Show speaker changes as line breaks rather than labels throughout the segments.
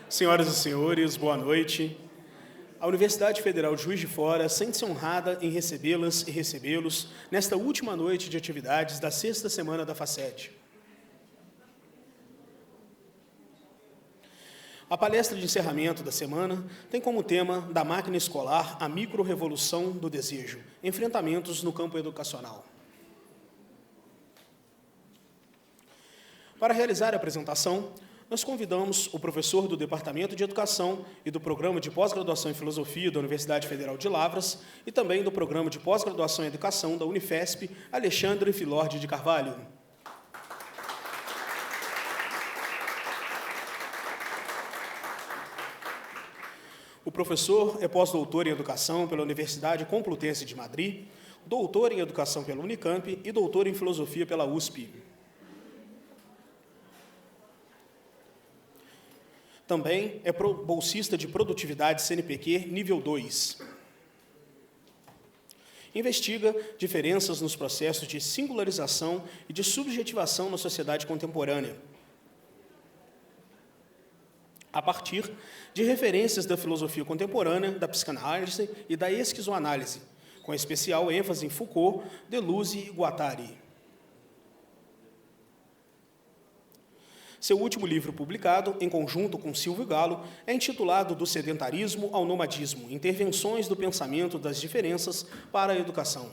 Senhoras e senhores, boa noite. A Universidade Federal de Juiz de Fora sente-se honrada em recebê-las e recebê-los nesta última noite de atividades da sexta semana da FACET. A palestra de encerramento da semana tem como tema da máquina escolar a micro-revolução do desejo, enfrentamentos no campo educacional. Para realizar a apresentação, nós convidamos o professor do Departamento de Educação e do Programa de Pós-Graduação em Filosofia da Universidade Federal de Lavras e também do Programa de Pós-Graduação em Educação da Unifesp, Alexandre Filordi de Carvalho. O professor é pós-doutor em Educação pela Universidade Complutense de Madrid, doutor em Educação pela Unicamp e doutor em Filosofia pela USP. Também é bolsista de produtividade CNPq nível 2. Investiga diferenças nos processos de singularização e de subjetivação na sociedade contemporânea, a partir de referências da filosofia contemporânea, da psicanálise e da esquizoanálise, com especial ênfase em Foucault, Deleuze e Guattari. Seu último livro publicado, em conjunto com Silvio Galo, é intitulado Do Sedentarismo ao Nomadismo, Intervenções do Pensamento das Diferenças para a Educação.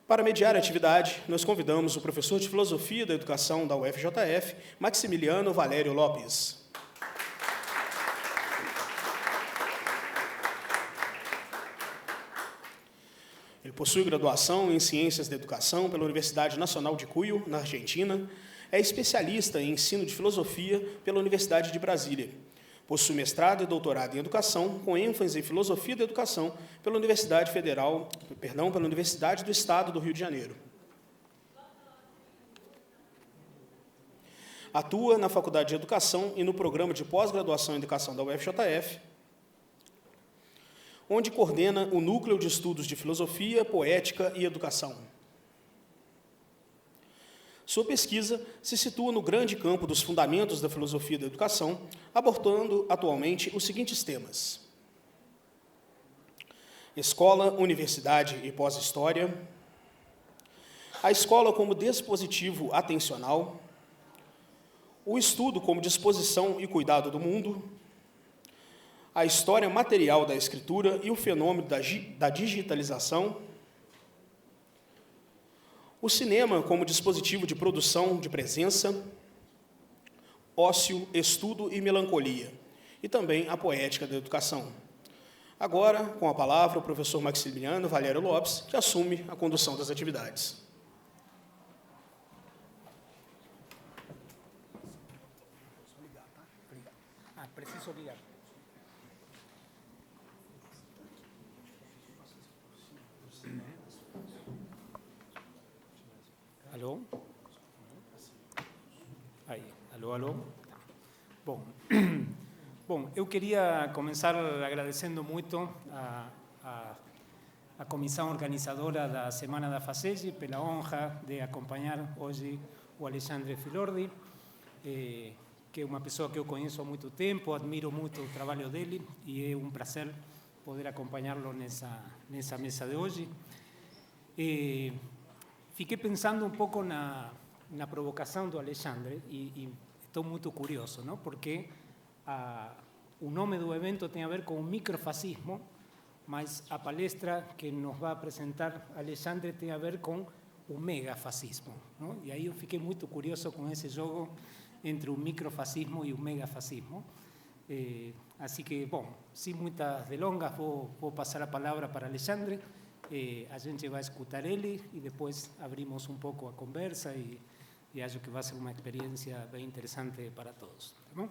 Para mediar a atividade, nós convidamos o professor de Filosofia da Educação da UFJF, Maximiliano Valério Lopes. Ele possui graduação em Ciências da Educação pela Universidade Nacional de Cuyo, na Argentina. É especialista em ensino de filosofia pela Universidade de Brasília. Possui mestrado e doutorado em Educação, com ênfase em Filosofia da Educação pela Universidade do Estado do Rio de Janeiro. Atua na Faculdade de Educação e no Programa de Pós-Graduação em Educação da UFJF, onde coordena o Núcleo de Estudos de Filosofia, Poética e Educação. Sua pesquisa se situa no grande campo dos fundamentos da filosofia da educação, abordando atualmente os seguintes temas: escola, universidade e pós-história, a escola como dispositivo atencional, o estudo como disposição e cuidado do mundo, a história material da escritura e o fenômeno da digitalização, o cinema como dispositivo de produção de presença, ócio, estudo e melancolia, e também a poética da educação. Agora, com a palavra, o professor Maximiliano Valério Lopes, que assume a condução das atividades.
Preciso ligar. Alô? Aí, alô? Bom, eu queria começar agradecendo muito a comissão organizadora da Semana da FACEG pela honra de acompanhar hoje o Alexandre Filordi, que é uma pessoa que eu conheço há muito tempo, admiro muito o trabalho dele e é um prazer poder acompanhá-lo nessa mesa de hoje. Fiquei pensando um pouco na provocação do Alexandre e estou muito curioso, não? Porque o nome do evento tem a ver com o microfascismo, mas a palestra que nos vai apresentar Alexandre tem a ver com o megafascismo, não? E aí eu fiquei muito curioso com esse jogo entre o microfascismo e o megafascismo. Assim que, bom, sem muitas delongas, vou passar a palavra para Alexandre. A gente vai escutar ele e depois abrimos um pouco a conversa e acho que vai ser uma experiência bem interessante para todos. Tá bom?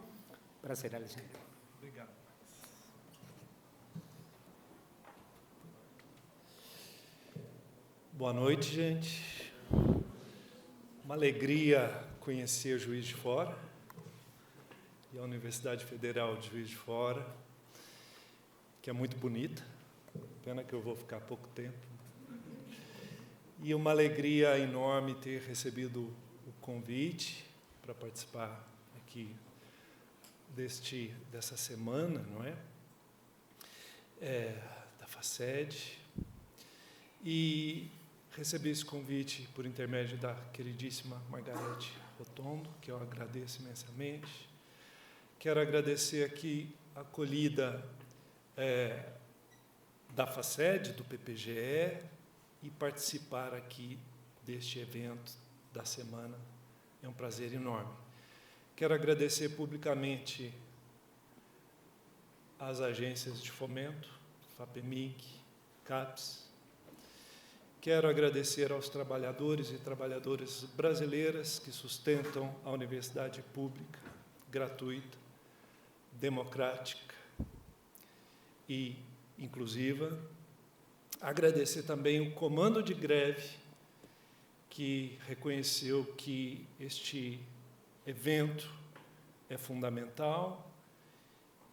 Prazer, Alexandre.
Obrigado. Boa noite, gente. Uma alegria conhecer Juiz de Fora e a Universidade Federal de Juiz de Fora, que é muito bonita. Pena que eu vou ficar pouco tempo. E uma alegria enorme ter recebido o convite para participar aqui dessa semana, não é? Da FACED, e recebi esse convite por intermédio da queridíssima Margarete Rotondo, que eu agradeço imensamente. Quero agradecer aqui a acolhida da FACED, do PPGE, e participar aqui deste evento da semana. É um prazer enorme. Quero agradecer publicamente às agências de fomento, FAPEMIG, CAPES. Quero agradecer aos trabalhadores e trabalhadoras brasileiras que sustentam a universidade pública, gratuita, democrática e inclusiva. Agradecer também o comando de greve, que reconheceu que este evento é fundamental,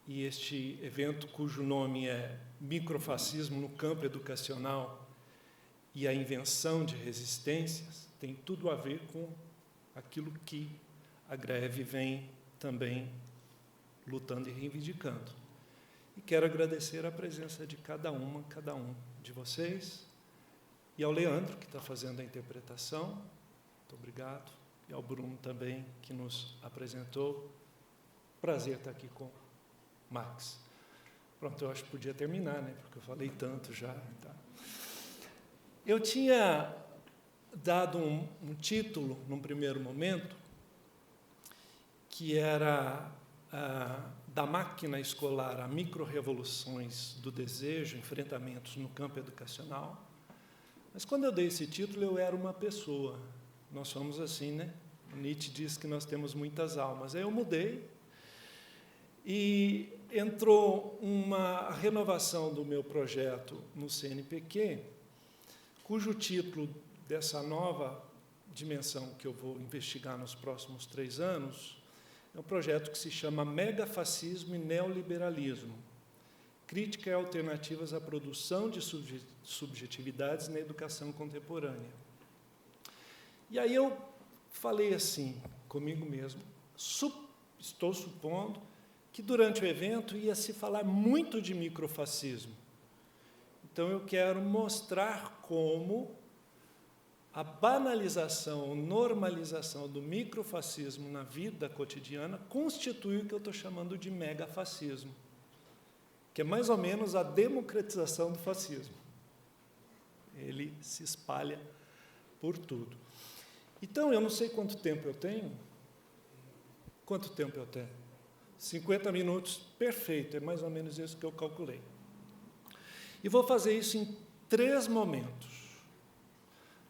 e este evento, cujo nome é Microfascismo no Campo Educacional e a Invenção de Resistências, tem tudo a ver com aquilo que a greve vem também lutando e reivindicando. E quero agradecer a presença de cada um de vocês, e ao Leandro, que está fazendo a interpretação, muito obrigado, e ao Bruno também, que nos apresentou. Prazer estar aqui com o Max. Pronto, eu acho que podia terminar, né? Porque eu falei tanto já. Tá? Eu tinha dado um título, num primeiro momento, que era da máquina escolar a micro-revoluções do desejo, enfrentamentos no campo educacional. Mas, quando eu dei esse título, eu era uma pessoa. Nós somos assim, né? Nietzsche diz que nós temos muitas almas. Aí eu mudei, e entrou uma renovação do meu projeto no CNPq, cujo título dessa nova dimensão que eu vou investigar nos próximos 3 anos é um projeto que se chama Megafascismo e Neoliberalismo, crítica e alternativas à produção de subjetividades na educação contemporânea. E aí eu falei assim, comigo mesmo, estou supondo que durante o evento ia se falar muito de microfascismo. Então eu quero mostrar como a banalização, normalização do microfascismo na vida cotidiana constitui o que eu estou chamando de megafascismo, que é mais ou menos a democratização do fascismo. Ele se espalha por tudo. Então, eu não sei quanto tempo eu tenho. Quanto tempo eu tenho? 50 minutos, perfeito, é mais ou menos isso que eu calculei. E vou fazer isso em 3 momentos.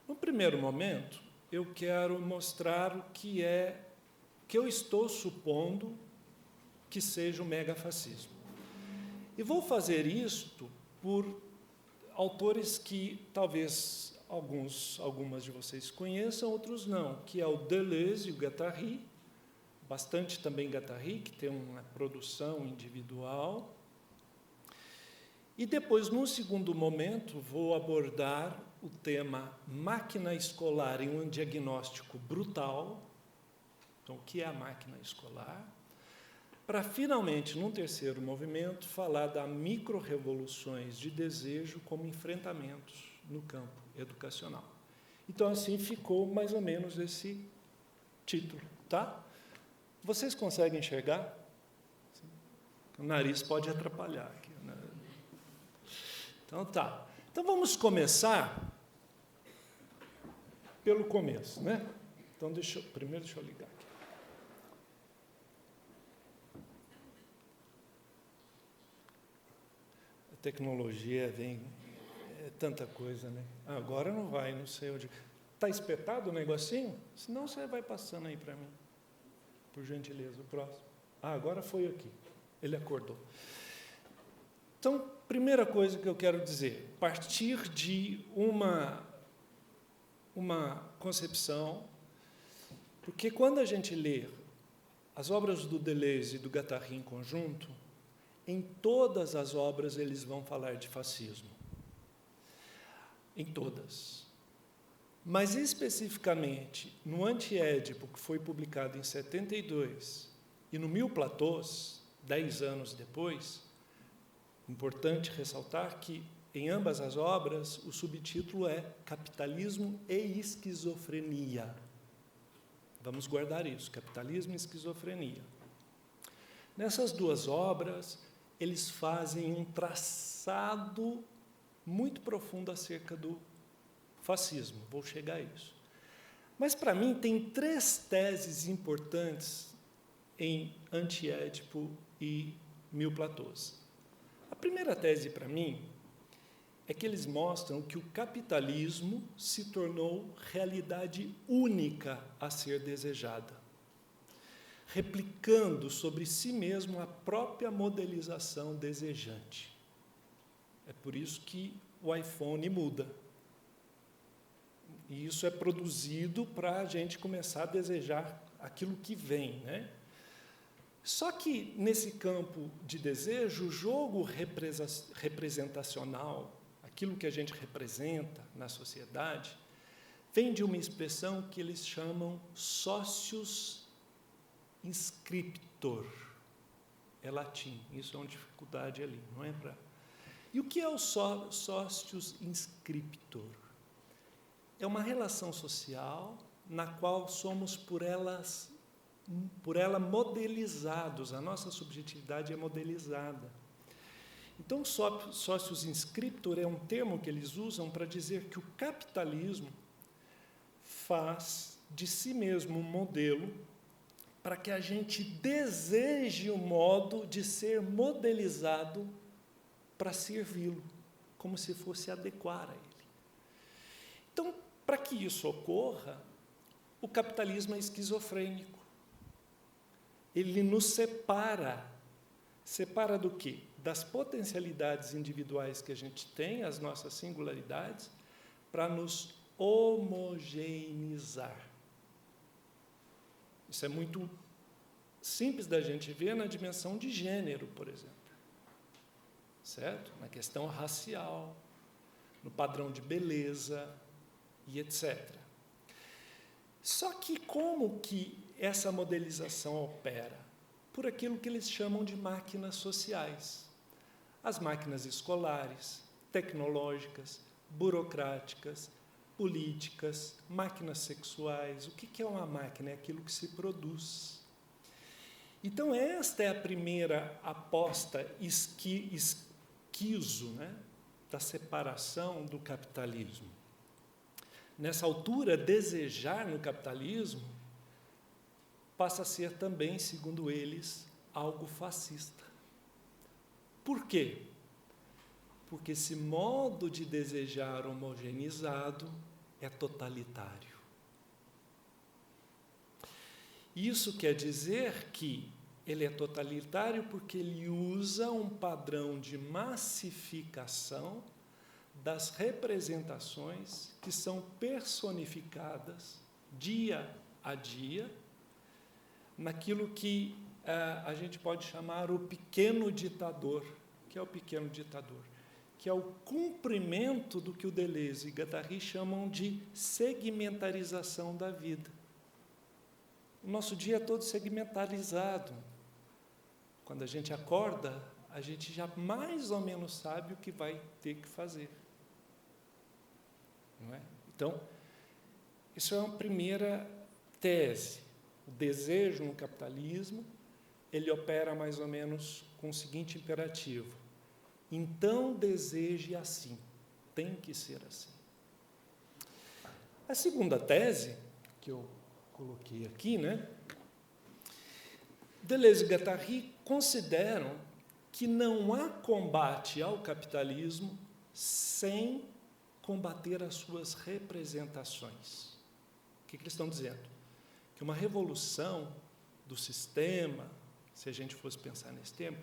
No primeiro momento, eu quero mostrar o que eu estou supondo que seja o megafascismo. E vou fazer isto por autores que talvez algumas de vocês conheçam, outros não, que é o Deleuze e o Guattari, bastante também Guattari, que tem uma produção individual. E depois, num segundo momento, vou abordar o tema máquina escolar em um diagnóstico brutal. Então, o que é a máquina escolar? Para, finalmente, num terceiro movimento, falar das micro-revoluções de desejo como enfrentamentos no campo educacional. Então, assim ficou mais ou menos esse título, tá? Vocês conseguem enxergar? O nariz pode atrapalhar aqui, né? Então, tá. Então, vamos começar pelo começo, né? Então, primeiro deixa eu ligar aqui. A tecnologia vem... É tanta coisa, né? Agora não vai, não sei onde... Está espetado o negocinho? Senão você vai passando aí para mim. Por gentileza, o próximo. Agora foi aqui. Ele acordou. Então, primeira coisa que eu quero dizer, partir de uma concepção, porque quando a gente lê as obras do Deleuze e do Guattari em conjunto, em todas as obras eles vão falar de fascismo. Em todas. Mas, especificamente, no Antiédipo, que foi publicado em 72, e no Mil Platôs, 10 anos depois, importante ressaltar que, em ambas as obras, o subtítulo é Capitalismo e Esquizofrenia. Vamos guardar isso, Capitalismo e Esquizofrenia. Nessas duas obras, eles fazem um traçado muito profundo acerca do fascismo. Vou chegar a isso. Mas, para mim, tem 3 teses importantes em Antiédipo e Mil Platôs. A primeira tese, para mim, é que eles mostram que o capitalismo se tornou realidade única a ser desejada, replicando sobre si mesmo a própria modelização desejante. É por isso que o iPhone muda. E isso é produzido para a gente começar a desejar aquilo que vem, né? Só que, nesse campo de desejo, o jogo representacional, aquilo que a gente representa na sociedade, vem de uma expressão que eles chamam socius inscriptor. É latim, isso é uma dificuldade ali, não é para... E o que é o socius inscriptor? É uma relação social na qual somos por ela modelizados, a nossa subjetividade é modelizada. Então, socius inscriptor é um termo que eles usam para dizer que o capitalismo faz de si mesmo um modelo para que a gente deseje o modo de ser modelizado para servi-lo, como se fosse adequar a ele. Então, para que isso ocorra, o capitalismo é esquizofrênico. Ele nos separa. Separa do quê? Das potencialidades individuais que a gente tem, as nossas singularidades, para nos homogeneizar. Isso é muito simples da gente ver na dimensão de gênero, por exemplo. Certo? Na questão racial, no padrão de beleza e etc. Só que como que essa modelização opera? Por aquilo que eles chamam de máquinas sociais. As máquinas escolares, tecnológicas, burocráticas, políticas, máquinas sexuais. O que é uma máquina? É aquilo que se produz. Então, esta é a primeira aposta esquizo, né, da separação do capitalismo. Nessa altura, desejar no capitalismo passa a ser também, segundo eles, algo fascista. Por quê? Porque esse modo de desejar homogeneizado é totalitário. Isso quer dizer que ele é totalitário porque ele usa um padrão de massificação das representações que são personificadas dia a dia naquilo que a gente pode chamar o pequeno ditador. O que é o pequeno ditador? Que é o cumprimento do que o Deleuze e Guattari chamam de segmentarização da vida. O nosso dia é todo segmentarizado. Quando a gente acorda, a gente já mais ou menos sabe o que vai ter que fazer. Não é? Então, isso é uma primeira tese. O desejo no capitalismo, ele opera mais ou menos com o seguinte imperativo: então deseje assim, tem que ser assim. A segunda tese, que eu coloquei aqui, né? Deleuze e Guattari consideram que não há combate ao capitalismo sem combater as suas representações. O que eles estão dizendo? Que uma revolução do sistema, se a gente fosse pensar nesse termo,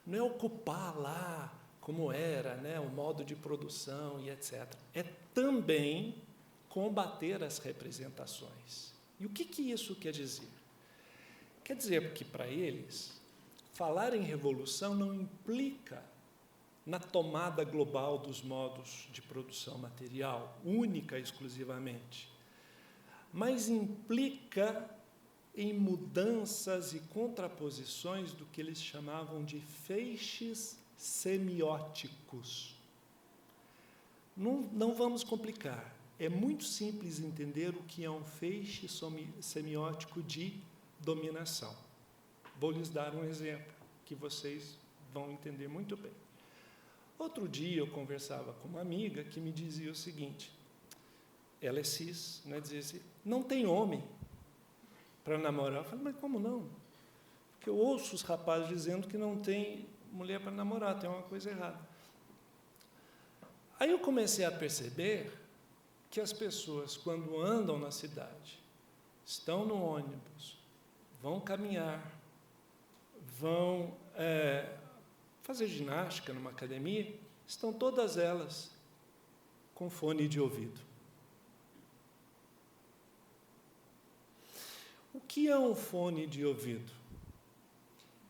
não é ocupar lá como era, né, o modo de produção e etc. É também combater as representações. E o que isso quer dizer? Quer dizer que, para eles, falar em revolução não implica na tomada global dos modos de produção material, única exclusivamente, mas implica em mudanças e contraposições do que eles chamavam de feixes semióticos. Não vamos complicar. É muito simples entender o que é um feixe semiótico de dominação. Vou lhes dar um exemplo que vocês vão entender muito bem. Outro dia eu conversava com uma amiga que me dizia o seguinte, ela é cis, né, dizia assim, não tem homem para namorar. Eu falei, mas como não? Porque eu ouço os rapazes dizendo que não tem mulher para namorar, tem uma coisa errada. Aí eu comecei a perceber que as pessoas, quando andam na cidade, estão no ônibus, vão caminhar, vão fazer ginástica numa academia, estão todas elas com fone de ouvido. O que é um fone de ouvido?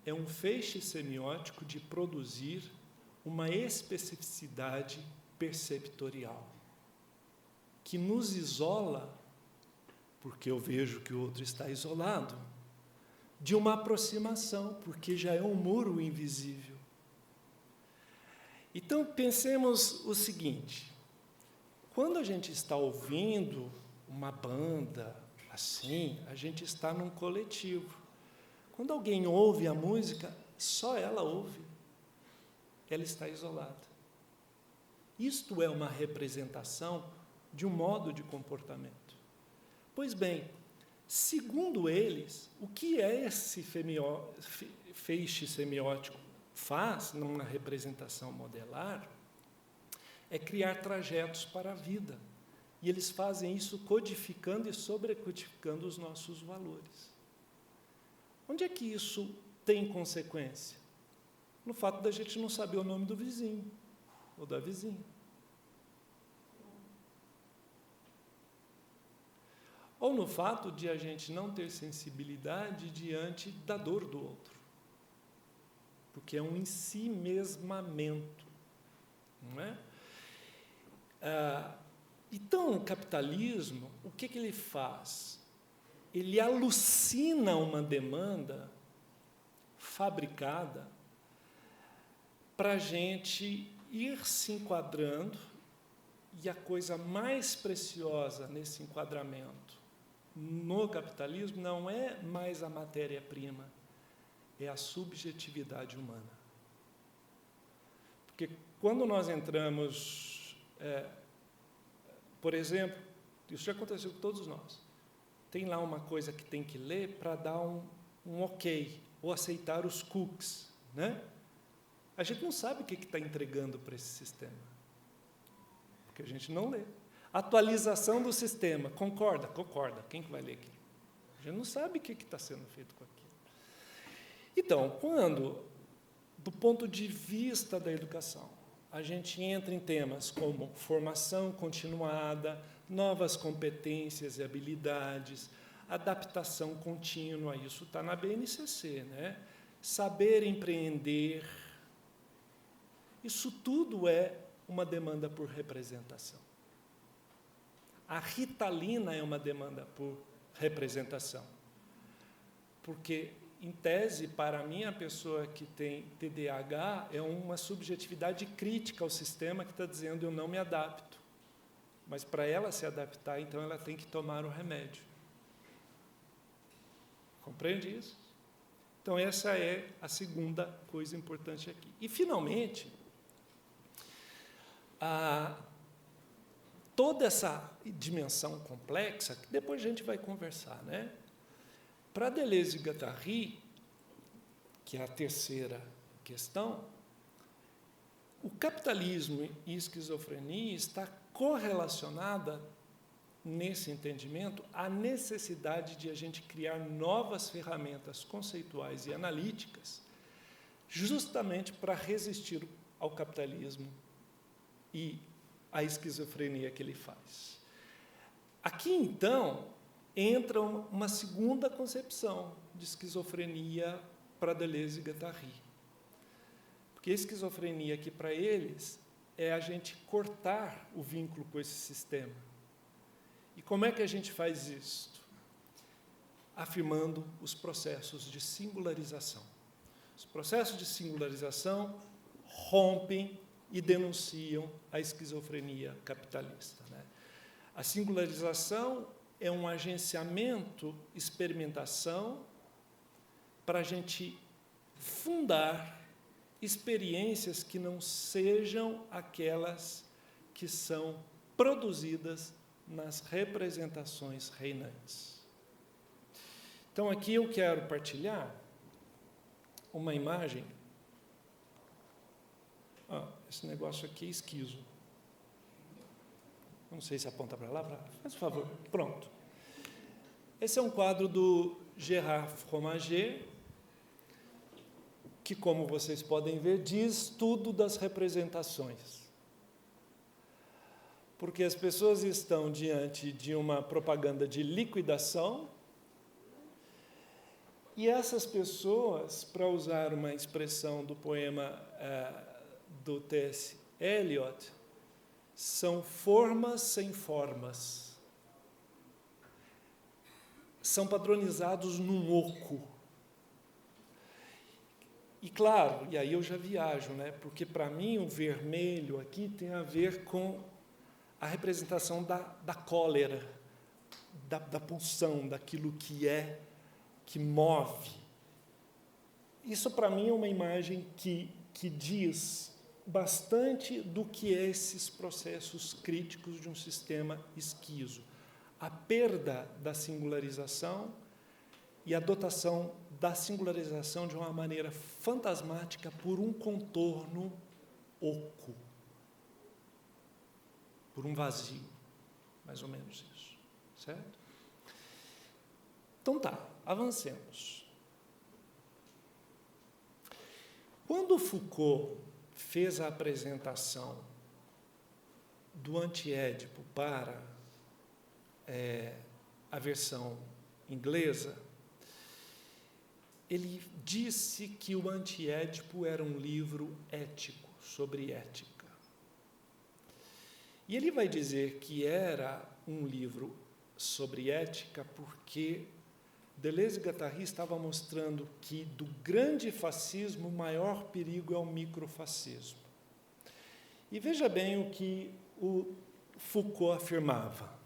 É um feixe semiótico de produzir uma especificidade perceptorial, que nos isola, porque eu vejo que o outro está isolado, de uma aproximação, porque já é um muro invisível. Então, pensemos o seguinte, quando a gente está ouvindo uma banda assim, a gente está num coletivo. Quando alguém ouve a música, só ela ouve. Ela está isolada. Isto é uma representação de um modo de comportamento. Pois bem, segundo eles, o que esse feixe semiótico faz numa representação modelar é criar trajetos para a vida. E eles fazem isso codificando e sobrecodificando os nossos valores. Onde é que isso tem consequência? No fato da gente não saber o nome do vizinho ou da vizinha. Ou no fato de a gente não ter sensibilidade diante da dor do outro. Porque é um ensimesmamento. Não é? Então, o capitalismo, o que ele faz? Ele alucina uma demanda fabricada para a gente ir se enquadrando, e a coisa mais preciosa nesse enquadramento no capitalismo não é mais a matéria-prima, é a subjetividade humana. Porque quando nós entramos, por exemplo, isso já aconteceu com todos nós, tem lá uma coisa que tem que ler para dar um ok, ou aceitar os cookies, né? A gente não sabe o que está entregando para esse sistema, porque a gente não lê. Atualização do sistema, concorda? Concorda. Quem que vai ler aquilo? A gente não sabe o que está sendo feito com aquilo. Então, quando, do ponto de vista da educação, a gente entra em temas como formação continuada, novas competências e habilidades, adaptação contínua, isso está na BNCC, né? Saber empreender, isso tudo é uma demanda por representação. A Ritalina é uma demanda por representação, porque, em tese, para mim, a pessoa que tem TDAH é uma subjetividade crítica ao sistema que está dizendo eu não me adapto. Mas, para ela se adaptar, então, ela tem que tomar o remédio. Compreende isso? Então, essa é a segunda coisa importante aqui. E, finalmente, toda essa dimensão complexa, que depois a gente vai conversar, né? Para Deleuze e Guattari, que é a terceira questão, o capitalismo e esquizofrenia está correlacionada, nesse entendimento, à necessidade de a gente criar novas ferramentas conceituais e analíticas, justamente para resistir ao capitalismo e à esquizofrenia que ele faz. Aqui, então, entra uma segunda concepção de esquizofrenia para Deleuze e Guattari. Porque a esquizofrenia aqui para eles é a gente cortar o vínculo com esse sistema. E como é que a gente faz isso? Afirmando os processos de singularização. Os processos de singularização rompem e denunciam a esquizofrenia capitalista, né? A singularização é um agenciamento, experimentação, para a gente fundar experiências que não sejam aquelas que são produzidas nas representações reinantes. Então, aqui eu quero partilhar uma imagem. Esse negócio aqui é esquizo. Não sei se aponta para lá, faz um favor. Pronto. Esse é um quadro do Gérard Fromager, que, como vocês podem ver, diz tudo das representações. Porque as pessoas estão diante de uma propaganda de liquidação, e essas pessoas, para usar uma expressão do poema do T.S. Eliot, são formas sem formas. São padronizados num oco. E claro, e aí eu já viajo, né? Porque para mim o vermelho aqui tem a ver com a representação da cólera, da pulsão, daquilo que move. Isso para mim é uma imagem que diz bastante do que é esses processos críticos de um sistema esquizo. A perda da singularização e a dotação da singularização de uma maneira fantasmática por um contorno oco, por um vazio, mais ou menos isso, certo? Então tá, avancemos. Quando Foucault fez a apresentação do antiédipo para a versão inglesa, ele disse que o antiédipo era um livro ético, sobre ética. E ele vai dizer que era um livro sobre ética porque Deleuze e Guattari estava mostrando que do grande fascismo o maior perigo é o microfascismo. E veja bem o que o Foucault afirmava.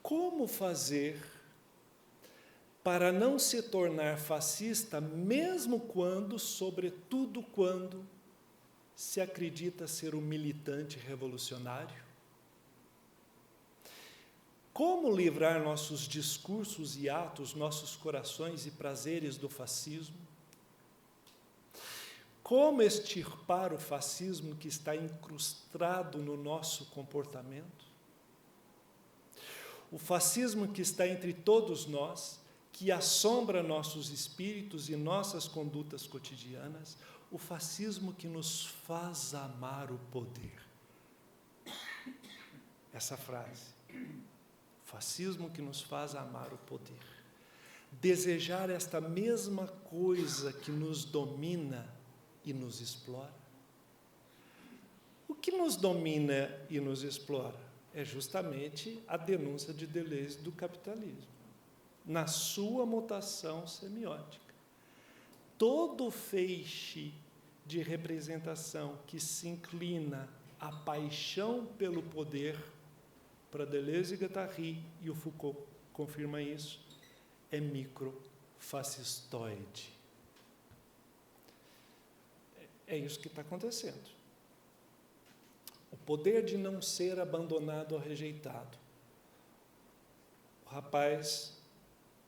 Como fazer para não se tornar fascista, mesmo quando, sobretudo quando, se acredita ser um militante revolucionário? Como livrar nossos discursos e atos, nossos corações e prazeres do fascismo? Como extirpar o fascismo que está incrustado no nosso comportamento? O fascismo que está entre todos nós, que assombra nossos espíritos e nossas condutas cotidianas, o fascismo que nos faz amar o poder. Essa frase. Fascismo que nos faz amar o poder. Desejar esta mesma coisa que nos domina e nos explora. O que nos domina e nos explora é justamente a denúncia de Deleuze do capitalismo, na sua mutação semiótica. Todo feixe de representação que se inclina à paixão pelo poder, para Deleuze e Guattari, e o Foucault confirma isso, é microfascistoide. É isso que está acontecendo. O poder de não ser abandonado ou rejeitado. O rapaz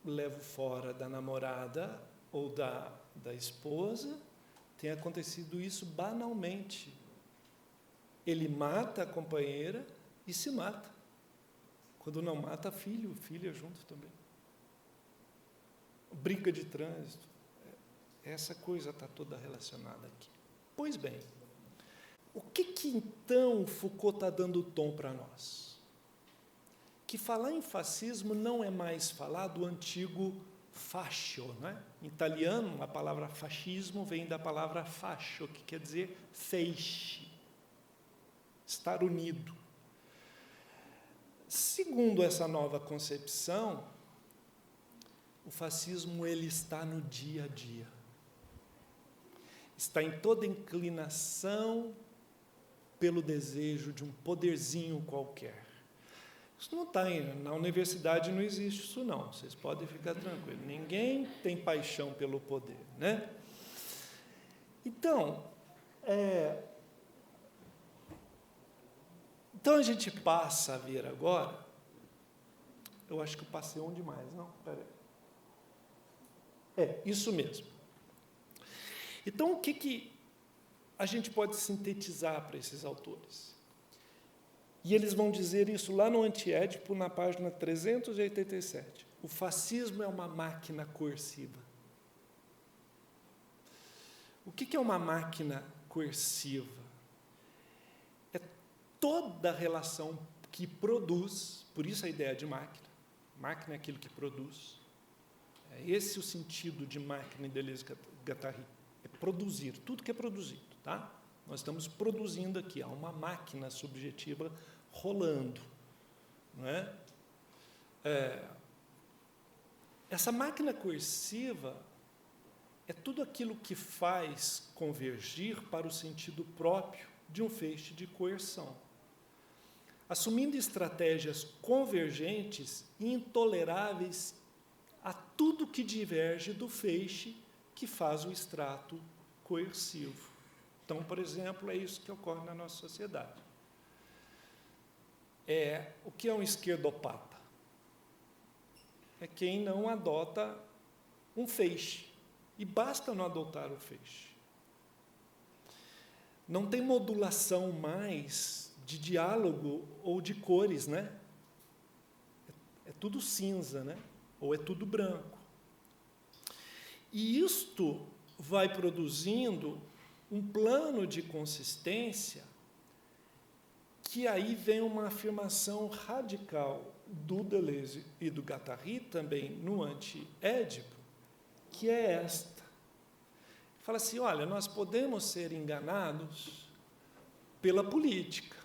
leva fora da namorada ou da esposa, tem acontecido isso banalmente. Ele mata a companheira e se mata. Quando não mata, filho, filha junto também. Briga de trânsito. Essa coisa está toda relacionada aqui. Pois bem, o que então Foucault está dando tom para nós? Que falar em fascismo não é mais falar do antigo fascio, não é? Em italiano, a palavra fascismo vem da palavra fascio, que quer dizer feixe, estar unido. Segundo essa nova concepção, o fascismo ele está no dia a dia. Está em toda inclinação pelo desejo de um poderzinho qualquer. Isso não está na universidade, não existe isso não, vocês podem ficar tranquilos. Ninguém tem paixão pelo poder, né? Então, então a gente passa a ver agora, eu acho que eu passei um demais, não? Espera aí. Isso mesmo. Então, o que a gente pode sintetizar para esses autores? E eles vão dizer isso lá no Antiédipo, na página 387. O fascismo é uma máquina coerciva. O que é uma máquina coerciva? É toda relação que produz, por isso a ideia de máquina. Máquina é aquilo que produz. É esse o sentido de máquina em Deleuze-Guattari. É produzir, tudo que é produzido, tá? Nós estamos produzindo aqui, há uma máquina subjetiva rolando, não é? Essa máquina coerciva é tudo aquilo que faz convergir para o sentido próprio de um feixe de coerção, assumindo estratégias convergentes e intoleráveis a tudo que diverge do feixe que faz o extrato coercivo. Então, por exemplo, é isso que ocorre na nossa sociedade. O que é um esquerdopata? É quem não adota um feixe. E basta não adotar o feixe. Não tem modulação mais de diálogo ou de cores, né? É tudo cinza, né? Ou é tudo branco. E isto vai produzindo um plano de consistência que aí vem uma afirmação radical do Deleuze e do Guattari, também no Anti-Édipo, que é esta. Fala assim, olha, nós podemos ser enganados pela política,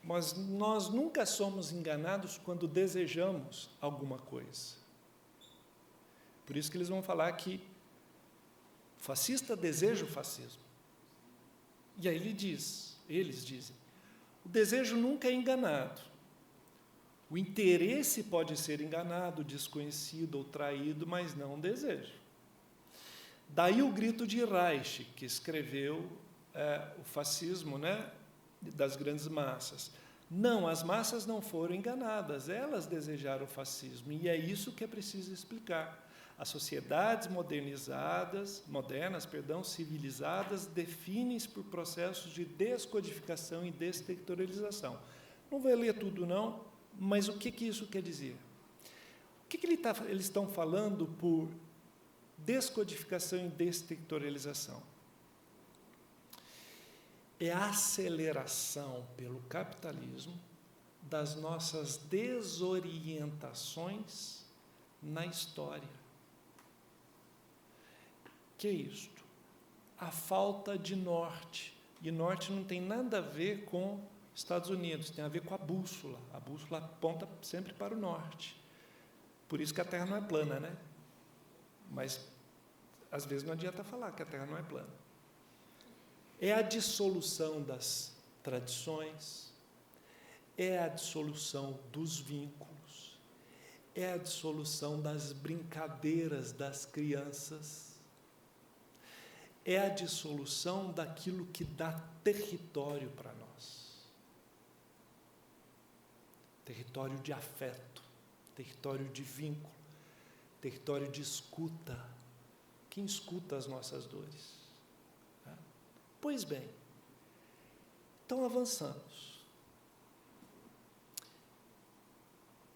mas nós nunca somos enganados quando desejamos alguma coisa. Por isso que eles vão falar que o fascista deseja o fascismo. E aí eles dizem, o desejo nunca é enganado. O interesse pode ser enganado, desconhecido ou traído, mas não o desejo. Daí o grito de Reich, que escreveu o fascismo, né, das grandes massas. Não, as massas não foram enganadas, elas desejaram o fascismo, e é isso que é preciso explicar. As sociedades modernas, civilizadas, definem-se por processos de descodificação e desterritorialização. Não vou ler tudo, não, mas o que isso quer dizer? O que eles estão falando por descodificação e desterritorialização? É a aceleração pelo capitalismo das nossas desorientações na história. Que é isto? A falta de norte. E norte não tem nada a ver com Estados Unidos, tem a ver com a bússola. A bússola aponta sempre para o norte. Por isso que a Terra não é plana, né? Mas, às vezes, não adianta falar que a Terra não é plana. É a dissolução das tradições, é a dissolução dos vínculos, é a dissolução das brincadeiras das crianças, é a dissolução daquilo que dá território para nós. Território de afeto, território de vínculo, território de escuta. Quem escuta as nossas dores? Pois bem, então avançamos.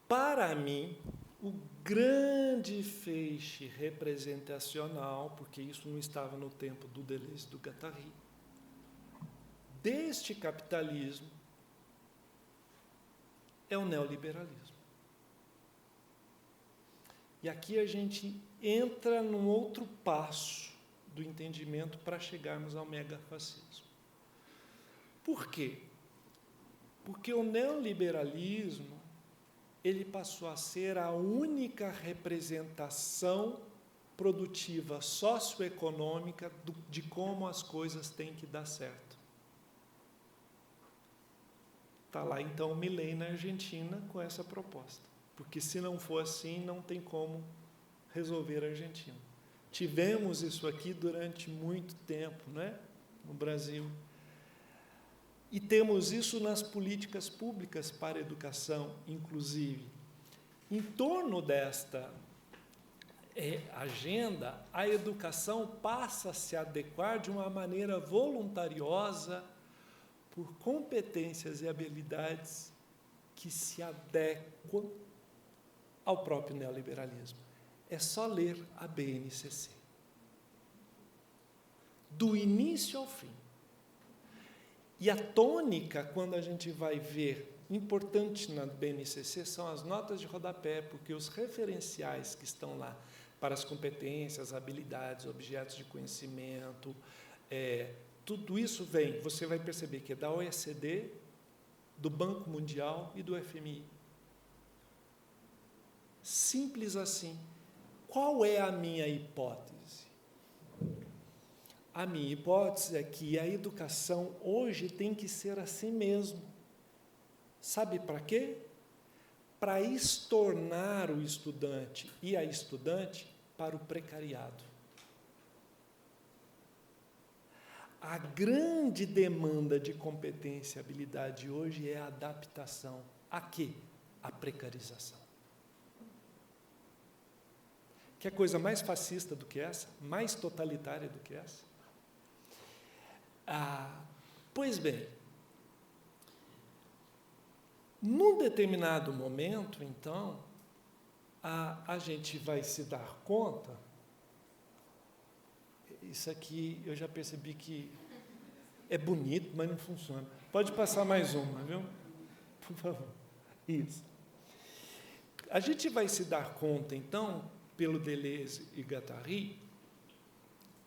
Para mim, o grande feixe representacional, porque isso não estava no tempo do Deleuze e do Guattari, deste capitalismo é o neoliberalismo. E aqui a gente entra num outro passo do entendimento para chegarmos ao megafascismo. Por quê? Porque o neoliberalismo ele passou a ser a única representação produtiva socioeconômica de como as coisas têm que dar certo. Está lá, então, o Milei na Argentina com essa proposta. Porque, se não for assim, não tem como resolver a Argentina. Tivemos isso aqui durante muito tempo, né? No Brasil. E temos isso nas políticas públicas para a educação, inclusive. Em torno desta agenda, a educação passa a se adequar de uma maneira voluntariosa por competências e habilidades que se adequam ao próprio neoliberalismo. É só ler a BNCC. Do início ao fim. E a tônica, quando a gente vai ver, importante na BNCC, são as notas de rodapé, porque os referenciais que estão lá para as competências, habilidades, objetos de conhecimento, tudo isso vem, você vai perceber que é da OECD, do Banco Mundial e do FMI. Simples assim. Qual é a minha hipótese? A minha hipótese é que a educação hoje tem que ser assim mesmo. Sabe para quê? Para estornar o estudante e a estudante para o precariado. A grande demanda de competência e habilidade hoje é a adaptação. A quê? A precarização. Quer coisa mais fascista do que essa? Mais totalitária do que essa? Pois bem, num determinado momento, então, a gente vai se dar conta, isso aqui eu já percebi que é bonito, mas não funciona. Pode passar mais uma, viu? Por favor. Isso. A gente vai se dar conta, então, pelo Deleuze e Guattari,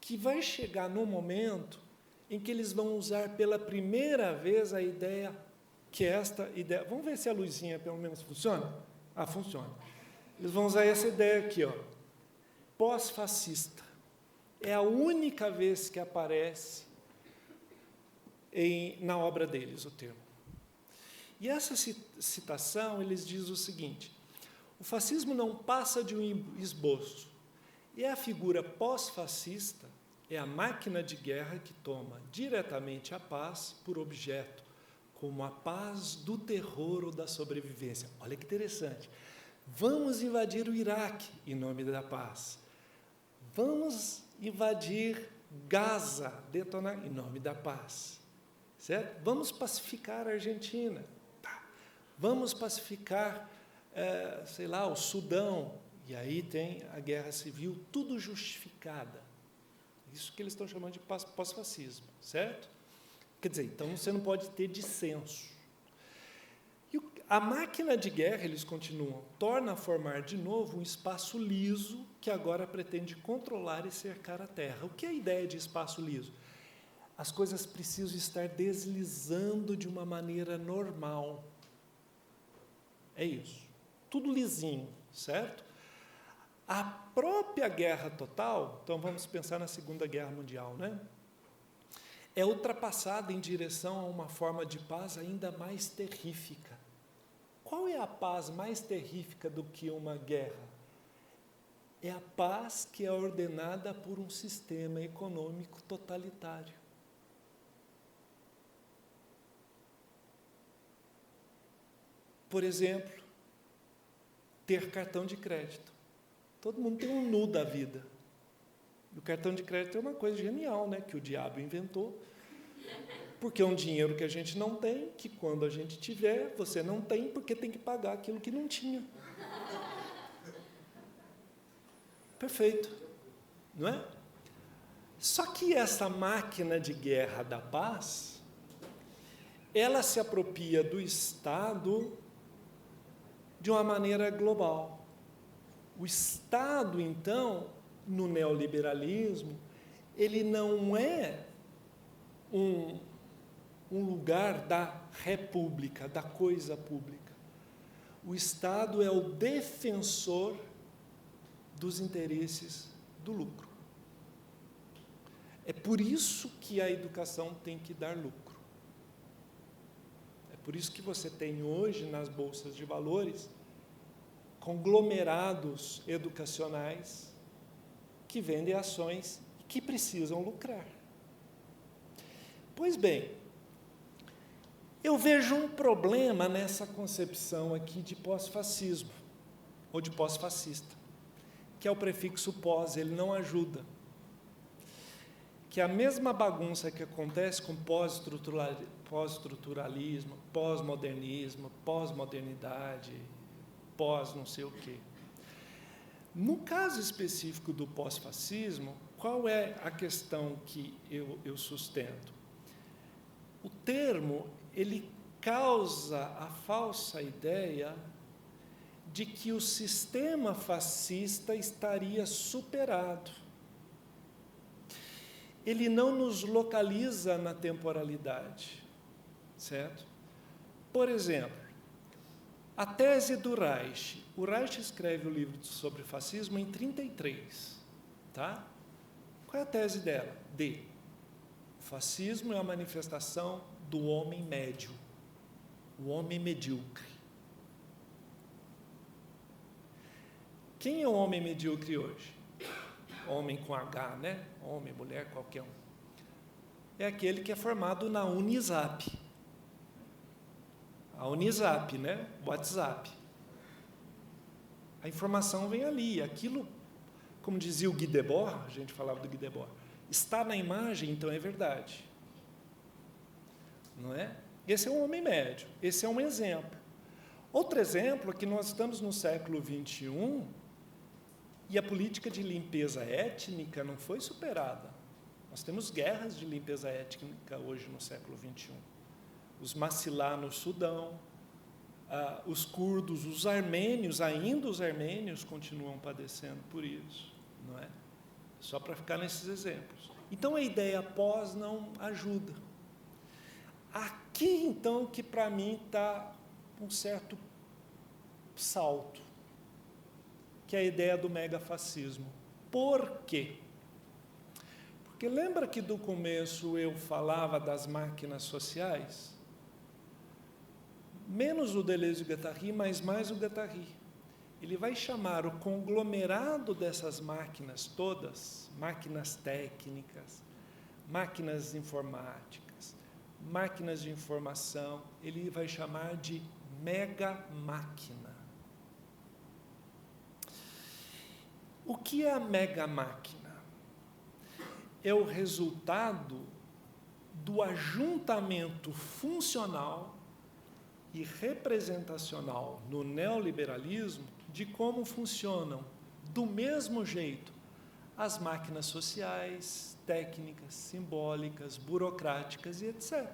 que vai chegar num momento em que eles vão usar pela primeira vez a ideia que esta ideia... Vamos ver se a luzinha pelo menos funciona? Funciona. Eles vão usar essa ideia aqui, ó, pós-fascista. É a única vez que aparece na obra deles o termo. E essa citação, eles dizem o seguinte: o fascismo não passa de um esboço, e a figura pós-fascista é a máquina de guerra que toma diretamente a paz por objeto, como a paz do terror ou da sobrevivência. Olha que interessante. Vamos invadir o Iraque em nome da paz. Vamos invadir Gaza, detonar em nome da paz. Certo? Vamos pacificar a Argentina. Tá. Vamos pacificar, o Sudão. E aí tem a guerra civil, tudo justificada. Isso que eles estão chamando de pós-fascismo, certo? Quer dizer, então você não pode ter dissenso. E a máquina de guerra, eles continuam, torna a formar de novo um espaço liso que agora pretende controlar e cercar a Terra. O que é a ideia de espaço liso? As coisas precisam estar deslizando de uma maneira normal. É isso. Tudo lisinho, certo? A própria guerra total, então vamos pensar na Segunda Guerra Mundial, né? É ultrapassada em direção a uma forma de paz ainda mais terrífica. Qual é a paz mais terrífica do que uma guerra? É a paz que é ordenada por um sistema econômico totalitário. Por exemplo, ter cartão de crédito. Todo mundo tem um nu da vida. E o cartão de crédito é uma coisa genial, né? Que o diabo inventou. Porque é um dinheiro que a gente não tem, que quando a gente tiver, você não tem, porque tem que pagar aquilo que não tinha. Perfeito. Não é? Só que essa máquina de guerra da paz, ela se apropria do Estado de uma maneira global. O Estado, então, no neoliberalismo, ele não é um lugar da república, da coisa pública. O Estado é o defensor dos interesses do lucro. É por isso que a educação tem que dar lucro. É por isso que você tem hoje, nas bolsas de valores, conglomerados educacionais que vendem ações que precisam lucrar. Pois bem, eu vejo um problema nessa concepção aqui de pós-fascismo, ou de pós-fascista, que é o prefixo pós, ele não ajuda. Que é a mesma bagunça que acontece com pós-estruturalismo, pós-modernismo, pós-modernidade, pós não sei o quê. No caso específico do pós-fascismo, qual é a questão que eu sustento? O termo, ele causa a falsa ideia de que o sistema fascista estaria superado. Ele não nos localiza na temporalidade, certo? Por exemplo, a tese do Reich. O Reich escreve o livro sobre fascismo em 1933, tá? Qual é a tese dela? O fascismo é a manifestação do homem médio, o homem medíocre. Quem é o homem medíocre hoje? Homem com H, né? Homem, mulher, qualquer um. É aquele que é formado na Unisap. A Unisap, né? WhatsApp. A informação vem ali. Aquilo, como dizia o Guy Debord, a gente falava do Guy Debord, está na imagem, então é verdade. Não é? Esse é um homem médio. Esse é um exemplo. Outro exemplo é que nós estamos no século XXI e a política de limpeza étnica não foi superada. Nós temos guerras de limpeza étnica hoje no século XXI. Os Massilá no Sudão, os curdos, os armênios, ainda os armênios continuam padecendo por isso, não é? Só para ficar nesses exemplos. Então, a ideia pós não ajuda. Aqui, então, que para mim está um certo salto, que é a ideia do megafascismo. Por quê? Porque lembra que do começo eu falava das máquinas sociais? Menos o Deleuze e o Guattari, mas mais o Guattari. Ele vai chamar o conglomerado dessas máquinas todas, máquinas técnicas, máquinas informáticas, máquinas de informação, ele vai chamar de mega-máquina. O que é a mega-máquina? É o resultado do ajuntamento funcional e representacional no neoliberalismo de como funcionam, do mesmo jeito, as máquinas sociais, técnicas, simbólicas, burocráticas e etc.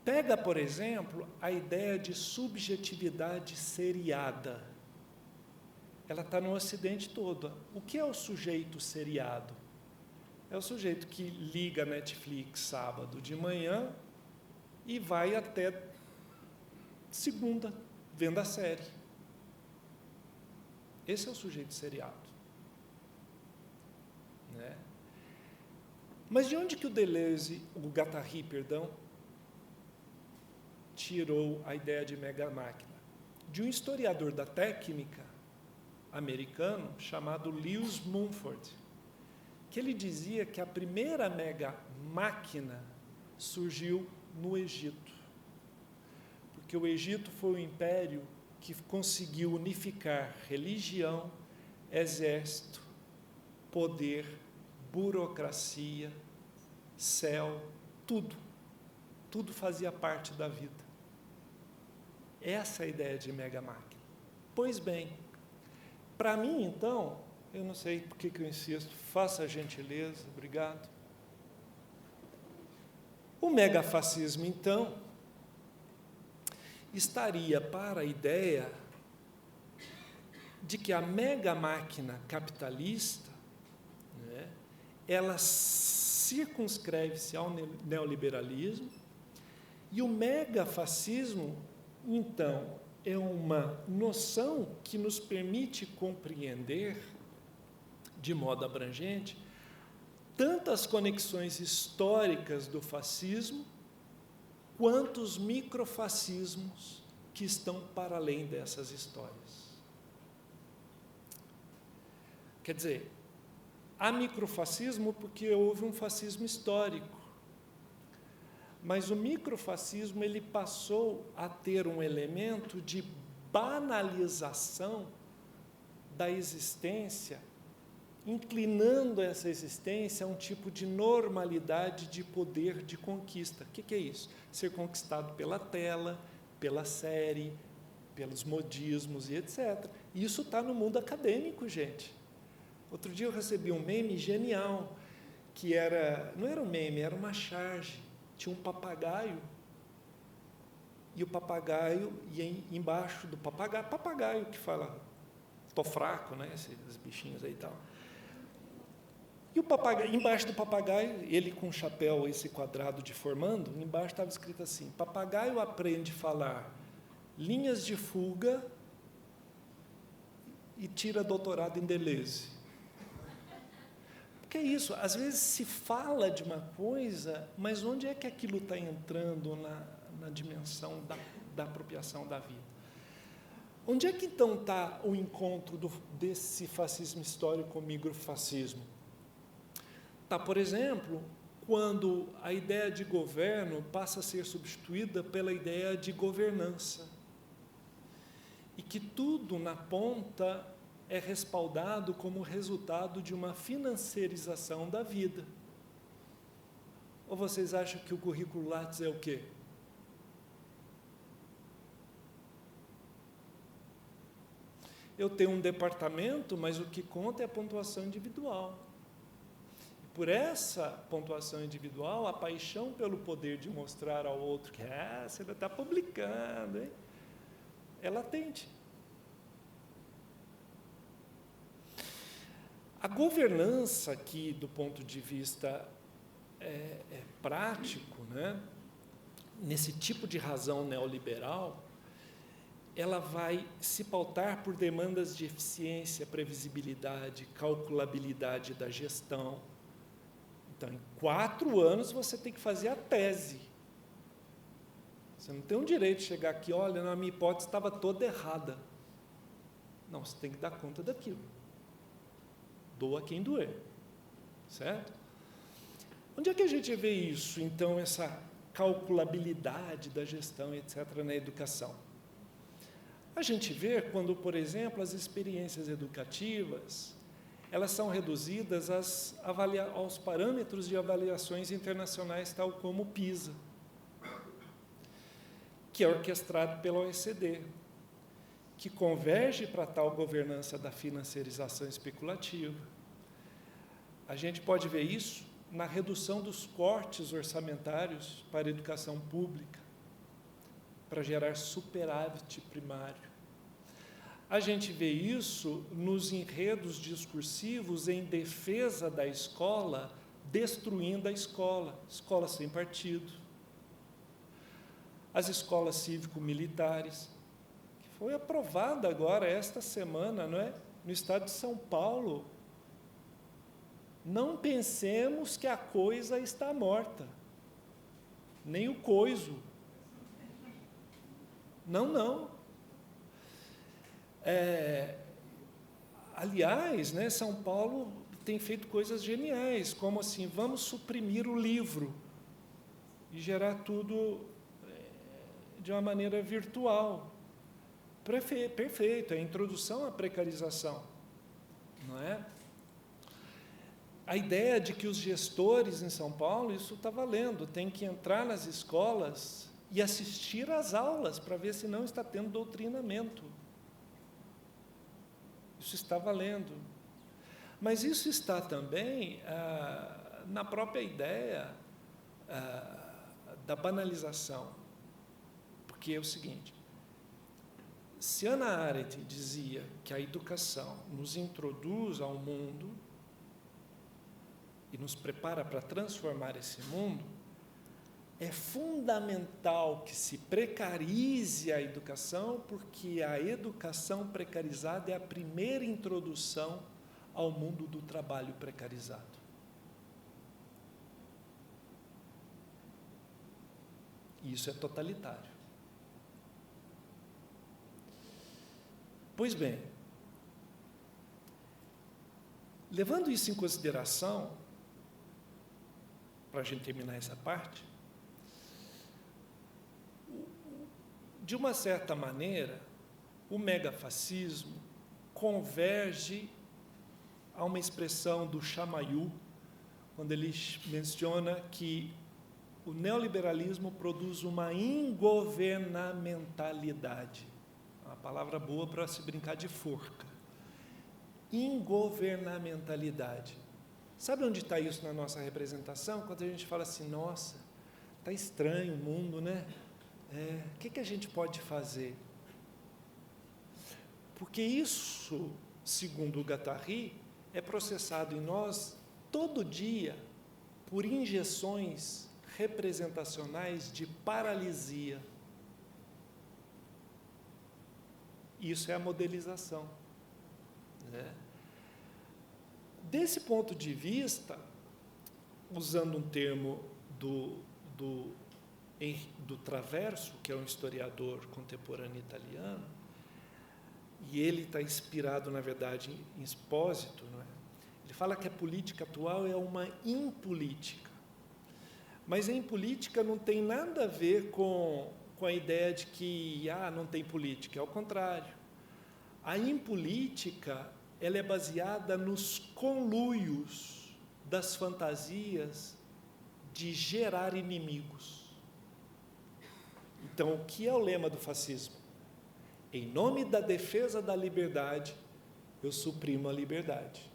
Pega, por exemplo, a ideia de subjetividade seriada. Ela está no Ocidente todo. O que é o sujeito seriado? É o sujeito que liga a Netflix sábado de manhã e vai até segunda, vendo a série. Esse é o sujeito seriado. Né? Mas de onde que o Deleuze, o Guattari, perdão, tirou a ideia de mega-máquina? De um historiador da técnica americano chamado Lewis Mumford, que ele dizia que a primeira mega-máquina surgiu no Egito, porque o Egito foi o império que conseguiu unificar religião, exército, poder, burocracia, céu, tudo fazia parte da vida. Essa é a ideia de mega-máquina. Pois bem, para mim, então, eu não sei por que eu insisto, faça a gentileza, obrigado. O megafascismo, então, estaria para a ideia de que a mega máquina capitalista, né, ela circunscreve-se ao neoliberalismo, e o megafascismo, então, é uma noção que nos permite compreender, de modo abrangente, tantas conexões históricas do fascismo, quanto os microfascismos que estão para além dessas histórias. Quer dizer, há microfascismo porque houve um fascismo histórico, mas o microfascismo ele passou a ter um elemento de banalização da existência, inclinando essa existência a um tipo de normalidade de poder de conquista. O que é isso? Ser conquistado pela tela, pela série, pelos modismos e etc. E isso está no mundo acadêmico, gente. Outro dia eu recebi um meme genial, que não era um meme, era uma charge. Tinha um papagaio, e o papagaio ia embaixo do papagaio que fala, estou fraco, né, esses bichinhos aí e tal. E o papagaio, embaixo do papagaio, ele com o chapéu, esse quadrado de formando, embaixo estava escrito assim: papagaio aprende a falar linhas de fuga e tira doutorado em Deleuze. Porque é isso, às vezes se fala de uma coisa, mas onde é que aquilo está entrando na dimensão da apropriação da vida? Onde é que então está o encontro desse fascismo histórico com o microfascismo? Está, por exemplo, quando a ideia de governo passa a ser substituída pela ideia de governança. E que tudo na ponta é respaldado como resultado de uma financiarização da vida. Ou vocês acham que o currículo Lattes é o quê? Eu tenho um departamento, mas o que conta é a pontuação individual. Por essa pontuação individual, a paixão pelo poder de mostrar ao outro que você ainda está publicando, hein? É latente. A governança aqui, do ponto de vista prático, né, nesse tipo de razão neoliberal, ela vai se pautar por demandas de eficiência, previsibilidade, calculabilidade da gestão. Então, em 4 anos, você tem que fazer a tese. Você não tem o direito de chegar aqui, olha, na minha hipótese estava toda errada. Não, você tem que dar conta daquilo. Doa quem doer, certo? Onde é que a gente vê isso, então, essa calculabilidade da gestão, etc., na educação? A gente vê quando, por exemplo, as experiências educativas, elas são reduzidas aos parâmetros de avaliações internacionais, tal como o PISA, que é orquestrado pela OECD, que converge para tal governança da financiarização especulativa. A gente pode ver isso na redução dos cortes orçamentários para a educação pública, para gerar superávit primário. A gente vê isso nos enredos discursivos em defesa da escola, destruindo a escola sem partido. As escolas cívico-militares, foi aprovada agora, esta semana, não é? No estado de São Paulo. Não pensemos que a coisa está morta, nem o coiso. Não. Aliás, né, São Paulo tem feito coisas geniais, como assim, vamos suprimir o livro e gerar tudo de uma maneira virtual. Perfeito, é a introdução à precarização, não é? A ideia de que os gestores em São Paulo, isso está valendo, tem que entrar nas escolas e assistir às aulas para ver se não está tendo doutrinamento. Isso está valendo. Mas isso está também na própria ideia da banalização. Porque é o seguinte, Se Hannah Arendt dizia que a educação nos introduz ao mundo e nos prepara para transformar esse mundo, é fundamental que se precarize a educação, porque a educação precarizada é a primeira introdução ao mundo do trabalho precarizado. E isso é totalitário. Pois bem, levando isso em consideração, para a gente terminar essa parte, de uma certa maneira, o megafascismo converge a uma expressão do Chamayou, quando ele menciona que o neoliberalismo produz uma ingovernamentalidade. Uma palavra boa para se brincar de forca. Ingovernamentalidade. Sabe onde está isso na nossa representação? Quando a gente fala assim, nossa, está estranho o mundo, né? O que a gente pode fazer? Porque isso, segundo o Guattari, é processado em nós todo dia por injeções representacionais de paralisia. Isso é a modelização. Né? Desse ponto de vista, usando um termo do Traverso, que é um historiador contemporâneo italiano, e ele está inspirado, na verdade, em Espósito, não é? Ele fala que a política atual é uma impolítica. Mas a impolítica não tem nada a ver com a ideia de que não tem política, é o contrário. A impolítica, ela é baseada nos conluios das fantasias de gerar inimigos. Então, o que é o lema do fascismo? Em nome da defesa da liberdade, eu suprimo a liberdade.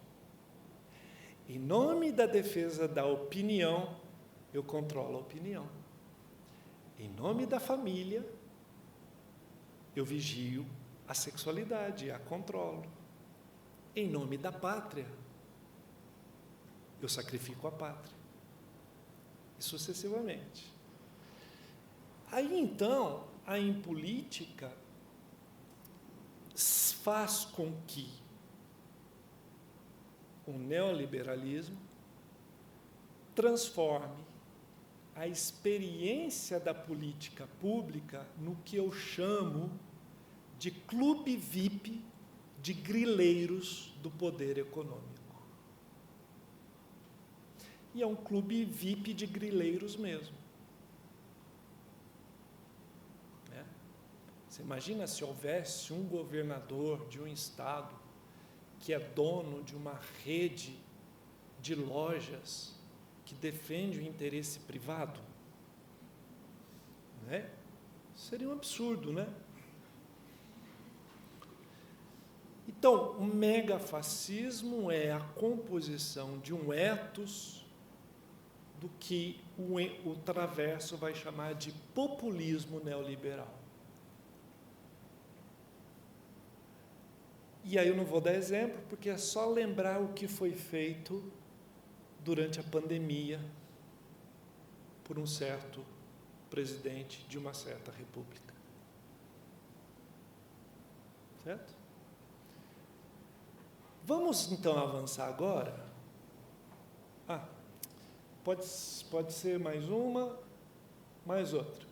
Em nome da defesa da opinião, eu controlo a opinião. Em nome da família, eu vigio a sexualidade, a controlo. Em nome da pátria, eu sacrifico a pátria. E sucessivamente. Aí, então, a impolítica faz com que o neoliberalismo transforme a experiência da política pública no que eu chamo de clube VIP de grileiros do poder econômico. E é um clube VIP de grileiros mesmo. Você imagina se houvesse um governador de um estado que é dono de uma rede de lojas que defende o interesse privado? Né? Seria um absurdo, né? Então, o megafascismo é a composição de um ethos do que o Traverso vai chamar de populismo neoliberal. E aí eu não vou dar exemplo, porque é só lembrar o que foi feito durante a pandemia por um certo presidente de uma certa república. Certo? Vamos, então, avançar agora. Pode ser mais uma, mais outra.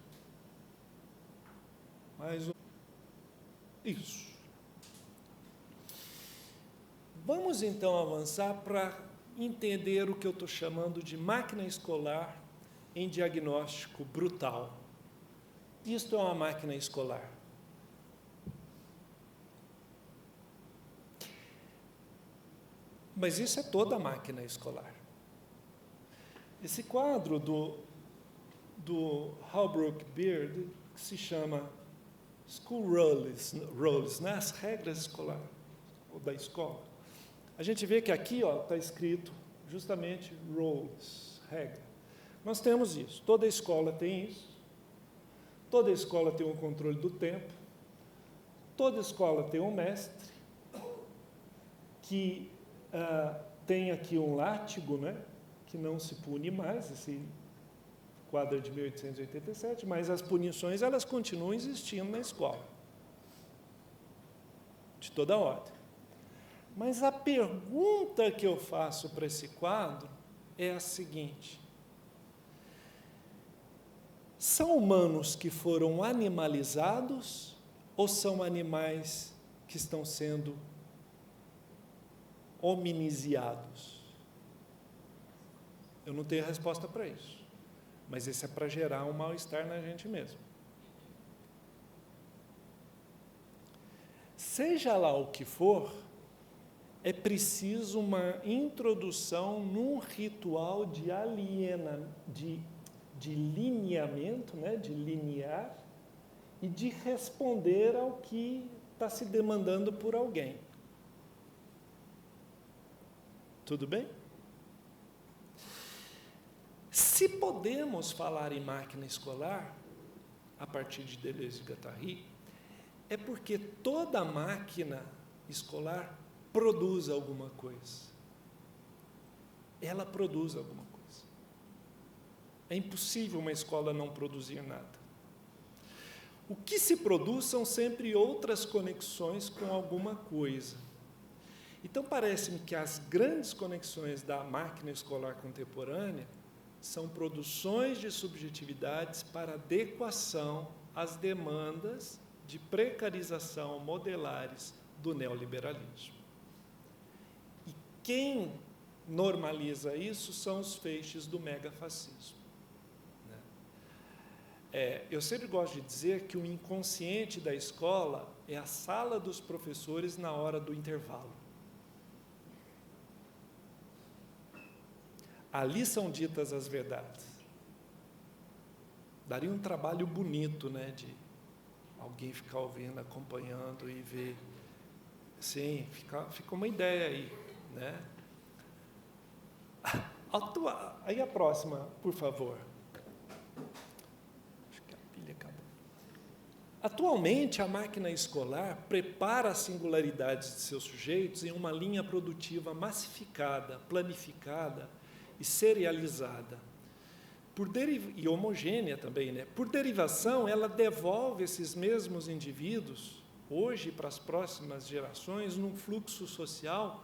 Mais uma. Isso. Vamos, então, avançar para entender o que eu estou chamando de máquina escolar em diagnóstico brutal. Isto é uma máquina escolar. Mas isso é toda a máquina escolar. Esse quadro do Holbrook Beard, que se chama School Rules, né? As regras escolares, ou da escola. A gente vê que aqui está escrito justamente rules, regra. Nós temos isso, toda escola tem isso, toda escola tem um controle do tempo, Toda escola tem um mestre que tem aqui um látigo, né, que não se pune mais, esse quadro é de 1887, mas as punições elas continuam existindo na escola, de toda ordem. Mas a pergunta que eu faço para esse quadro é a seguinte: são humanos que foram animalizados ou são animais que estão sendo hominiziados? Eu não tenho resposta para isso, mas isso é para gerar um mal-estar na gente mesmo. Seja lá o que for, é preciso uma introdução num ritual de lineamento, né, de linear, e de responder ao que está se demandando por alguém. Tudo bem? Se podemos falar em máquina escolar, a partir de Deleuze e Guattari, é porque toda máquina escolar produz alguma coisa. Ela produz alguma coisa. É impossível uma escola não produzir nada. O que se produz são sempre outras conexões com alguma coisa. Então, parece-me que as grandes conexões da máquina escolar contemporânea são produções de subjetividades para adequação às demandas de precarização modelares do neoliberalismo. E quem normaliza isso são os feixes do megafascismo. Eu sempre gosto de dizer que o inconsciente da escola é a sala dos professores na hora do intervalo. Ali são ditas as verdades. Daria um trabalho bonito, né, de alguém ficar ouvindo, acompanhando e ver. Sim, fica uma ideia aí, né? Aí a próxima, por favor. Acho que a pilha acabou. Atualmente, a máquina escolar prepara as singularidades de seus sujeitos em uma linha produtiva massificada, planificada e serializada. E homogênea também, né? Por derivação, ela devolve esses mesmos indivíduos, hoje para as próximas gerações, num fluxo social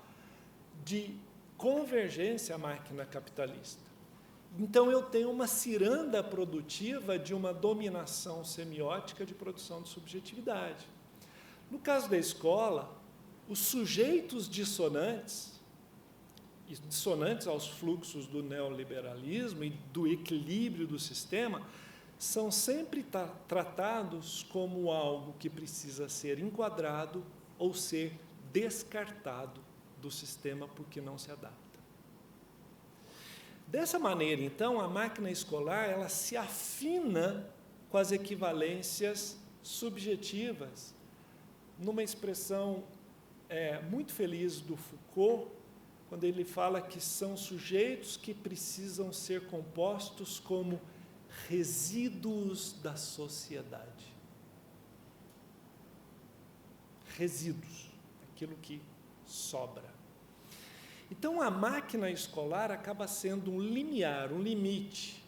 de convergência à máquina capitalista. Então, eu tenho uma ciranda produtiva de uma dominação semiótica de produção de subjetividade. No caso da escola, os sujeitos dissonantes aos fluxos do neoliberalismo e do equilíbrio do sistema, são sempre tratados como algo que precisa ser enquadrado ou ser descartado do sistema porque não se adapta. Dessa maneira, então, a máquina escolar ela se afina com as equivalências subjetivas, numa expressão muito feliz do Foucault, quando ele fala que são sujeitos que precisam ser compostos como resíduos da sociedade. Resíduos, aquilo que sobra. Então, a máquina escolar acaba sendo um limiar, um limite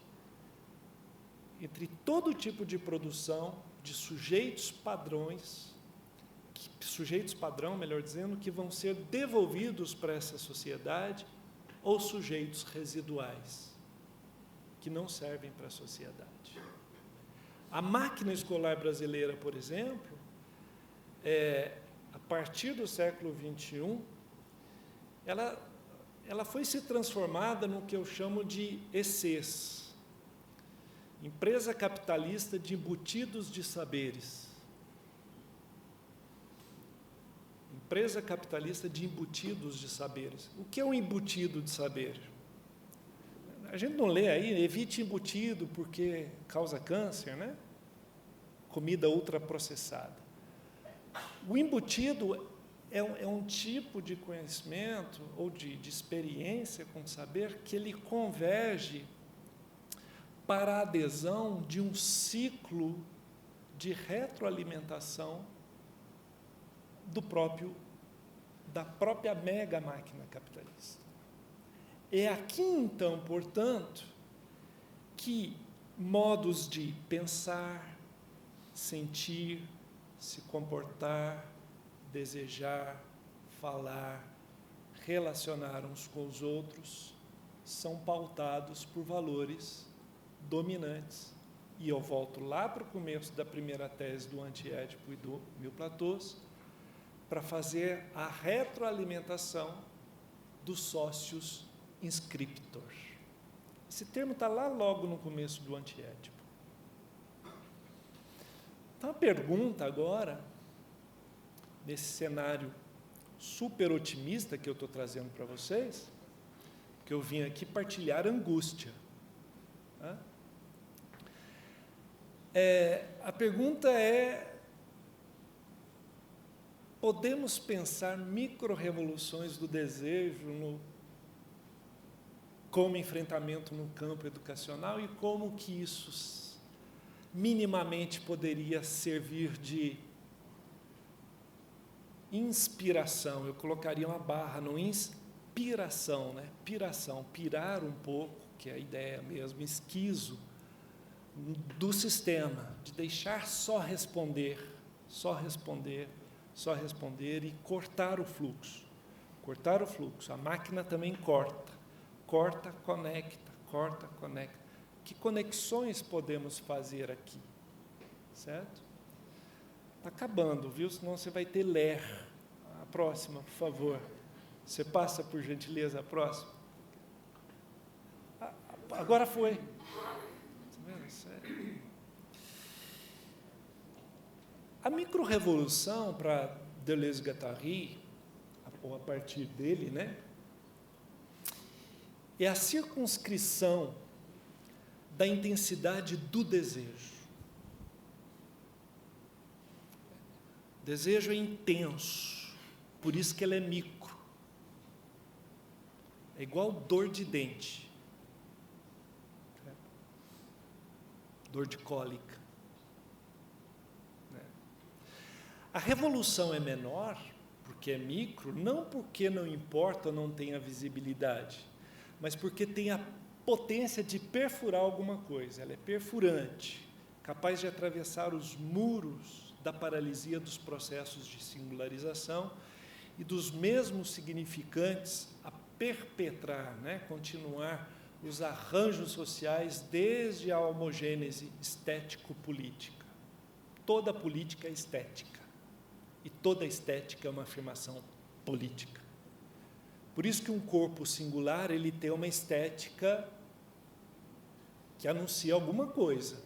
entre todo tipo de produção de sujeitos padrão, melhor dizendo, que vão ser devolvidos para essa sociedade, ou sujeitos residuais, que não servem para a sociedade. A máquina escolar brasileira, por exemplo, a partir do século XXI, ela foi se transformada no que eu chamo de ECs, Empresa Capitalista de Embutidos de Saberes. Empresa capitalista de embutidos de saberes. O que é um embutido de saber? A gente não lê aí, evite embutido porque causa câncer, né? Comida ultraprocessada. O embutido é um tipo de conhecimento ou de experiência com saber que ele converge para a adesão de um ciclo de retroalimentação da própria mega máquina capitalista. É aqui, então, portanto, que modos de pensar, sentir, se comportar, desejar, falar, relacionar uns com os outros, são pautados por valores dominantes. E eu volto lá para o começo da primeira tese do Anti-Édipo e do Mil Platôs, para fazer a retroalimentação dos socius inscriptor. Esse termo está lá logo no começo do Anti-Édipo. Então, a pergunta agora, nesse cenário super otimista que eu estou trazendo para vocês, que eu vim aqui partilhar angústia. Tá? A pergunta é: podemos pensar micro-revoluções do desejo como enfrentamento no campo educacional, e como que isso minimamente poderia servir de inspiração? Eu colocaria uma barra no inspiração, né? Piração, pirar um pouco, que é a ideia mesmo, esquizo do sistema, de deixar só responder e cortar o fluxo. Cortar o fluxo. A máquina também corta, conecta. Que conexões podemos fazer aqui? Certo? Está acabando, viu? Senão você vai ter ler. A próxima, por favor. Você passa, por gentileza, a próxima. Agora foi. Está vendo? Sério. A micro-revolução, para Deleuze-Guattari, ou a partir dele, né, é a circunscrição da intensidade do desejo. O desejo é intenso, por isso que ele é micro. É igual dor de dente, dor de cólica. A revolução é menor, porque é micro, não porque não importa ou não tenha visibilidade, mas porque tem a potência de perfurar alguma coisa. Ela é perfurante, capaz de atravessar os muros da paralisia dos processos de singularização e dos mesmos significantes a perpetrar, né, continuar os arranjos sociais desde a homogênese estético-política. Toda política é estética. E toda estética é uma afirmação política. Por isso que um corpo singular, ele tem uma estética que anuncia alguma coisa.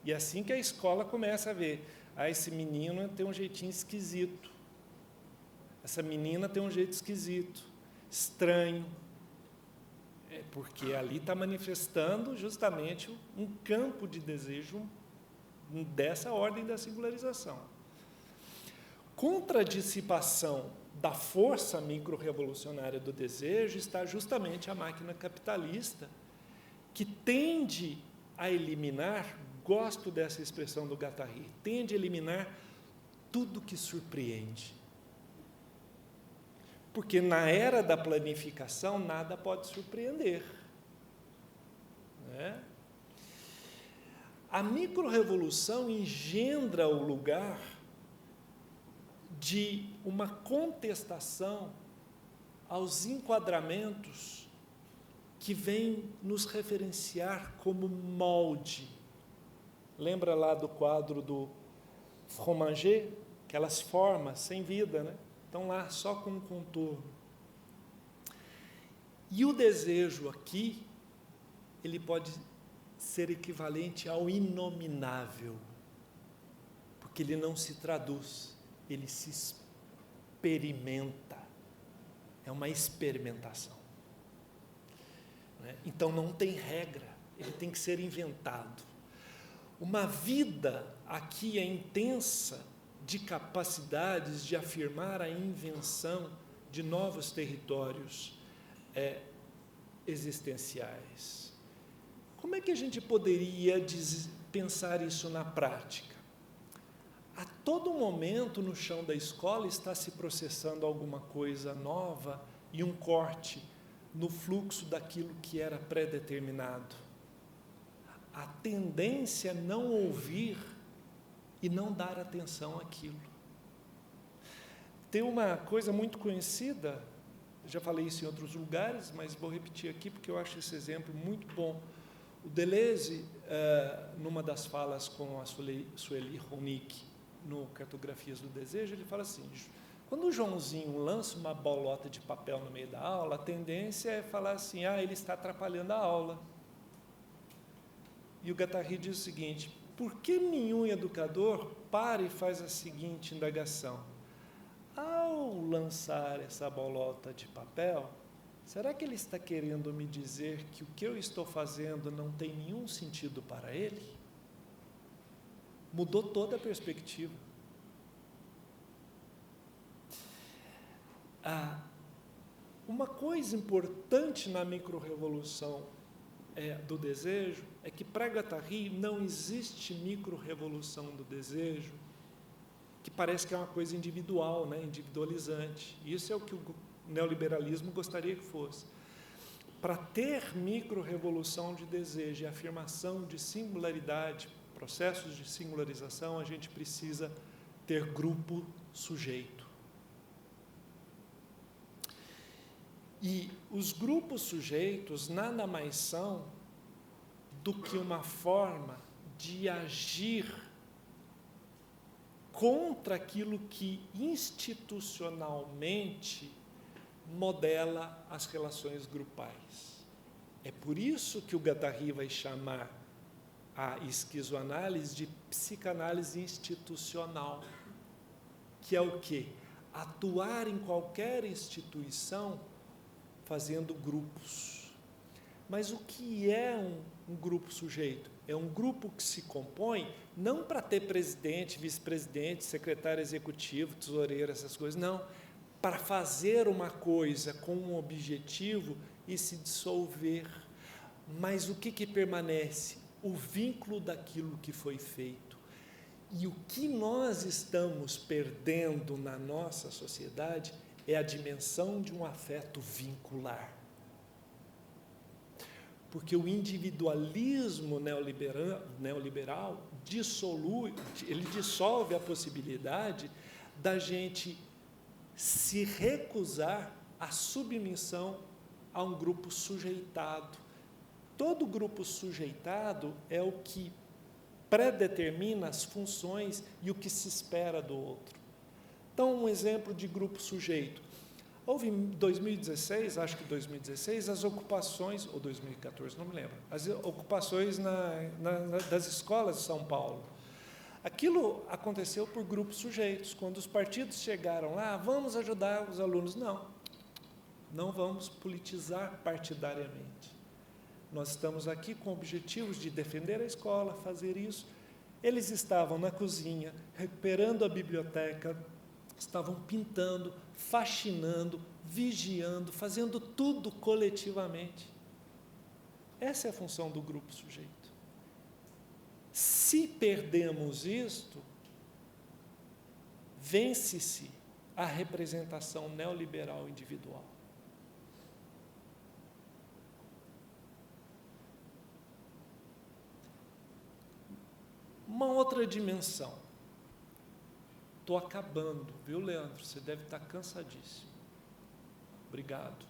E é assim que a escola começa a ver: esse menino tem um jeitinho esquisito, essa menina tem um jeito esquisito, estranho, porque ali está manifestando justamente um campo de desejo dessa ordem da singularização. Contra a dissipação da força micro-revolucionária do desejo está justamente a máquina capitalista, que tende a eliminar, gosto dessa expressão do Guattari, tende a eliminar tudo que surpreende. Porque na era da planificação nada pode surpreender. Né? A micro-revolução engendra o lugar de uma contestação aos enquadramentos que vêm nos referenciar como molde. Lembra lá do quadro do Fromager? Aquelas formas sem vida, né? Estão lá só com um contorno. E o desejo aqui, ele pode ser equivalente ao inominável, porque ele não se traduz, ele se experimenta. É uma experimentação. Então não tem regra, ele tem que ser inventado. Uma vida aqui é intensa de capacidades de afirmar a invenção de novos territórios existenciais. Como é que a gente poderia pensar isso na prática? A todo momento no chão da escola está se processando alguma coisa nova e um corte no fluxo daquilo que era pré-determinado. A tendência é não ouvir e não dar atenção àquilo. Tem uma coisa muito conhecida, já falei isso em outros lugares, mas vou repetir aqui porque eu acho esse exemplo muito bom. O Deleuze, numa das falas com a Sueli Ronick, no Cartografias do Desejo, ele fala assim, quando o Joãozinho lança uma bolota de papel no meio da aula, a tendência é falar assim, ele está atrapalhando a aula. E o Guattari diz o seguinte, por que nenhum educador para e faz a seguinte indagação? Ao lançar essa bolota de papel, será que ele está querendo me dizer que o que eu estou fazendo não tem nenhum sentido para ele? Mudou toda a perspectiva. Uma coisa importante na micro-revolução do desejo é que, para Guattari, não existe micro-revolução do desejo que parece que é uma coisa individual, né, individualizante. Isso é o que o neoliberalismo gostaria que fosse. Para ter micro-revolução de desejo e afirmação de singularidade, processos de singularização, a gente precisa ter grupo-sujeito. E os grupos sujeitos nada mais são do que uma forma de agir contra aquilo que institucionalmente modela as relações grupais. É por isso que o Guattari vai chamar a esquizoanálise de psicanálise institucional, que é o quê? Atuar em qualquer instituição fazendo grupos. Mas o que é um grupo sujeito? É um grupo que se compõe não para ter presidente, vice-presidente, secretário executivo, tesoureiro, essas coisas, não. Para fazer uma coisa com um objetivo e se dissolver. Mas o que permanece? O vínculo daquilo que foi feito. E o que nós estamos perdendo na nossa sociedade é a dimensão de um afeto vincular. Porque o individualismo neoliberal dissolve a possibilidade da gente se recusar à submissão a um grupo sujeitado. Todo grupo sujeitado é o que predetermina as funções e o que se espera do outro. Então, um exemplo de grupo sujeito. Houve em 2016, acho que 2016, as ocupações, ou 2014, não me lembro, as ocupações das escolas de São Paulo. Aquilo aconteceu por grupos sujeitos. Quando os partidos chegaram lá, vamos ajudar os alunos. Não vamos politizar partidariamente. Nós estamos aqui com objetivos de defender a escola, fazer isso. Eles estavam na cozinha, recuperando a biblioteca, estavam pintando, faxinando, vigiando, fazendo tudo coletivamente. Essa é a função do grupo sujeito. Se perdemos isto, vence-se a representação neoliberal individual. Uma outra dimensão. Estou acabando, viu, Leandro? Você deve estar cansadíssimo. Obrigado.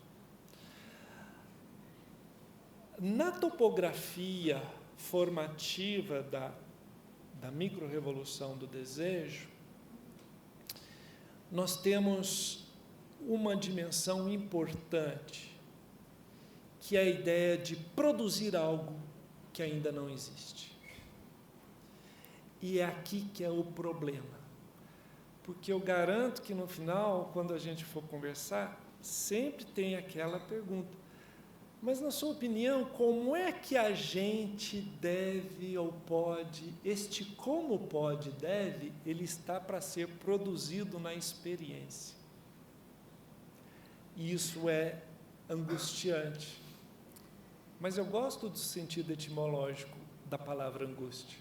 Na topografia formativa da micro-revolução do desejo, nós temos uma dimensão importante, que é a ideia de produzir algo que ainda não existe. E é aqui que é o problema. Porque eu garanto que no final, quando a gente for conversar, sempre tem aquela pergunta. Mas, na sua opinião, como é que a gente deve ou pode, este como pode, deve, ele está para ser produzido na experiência. E isso é angustiante. Mas eu gosto do sentido etimológico da palavra angústia,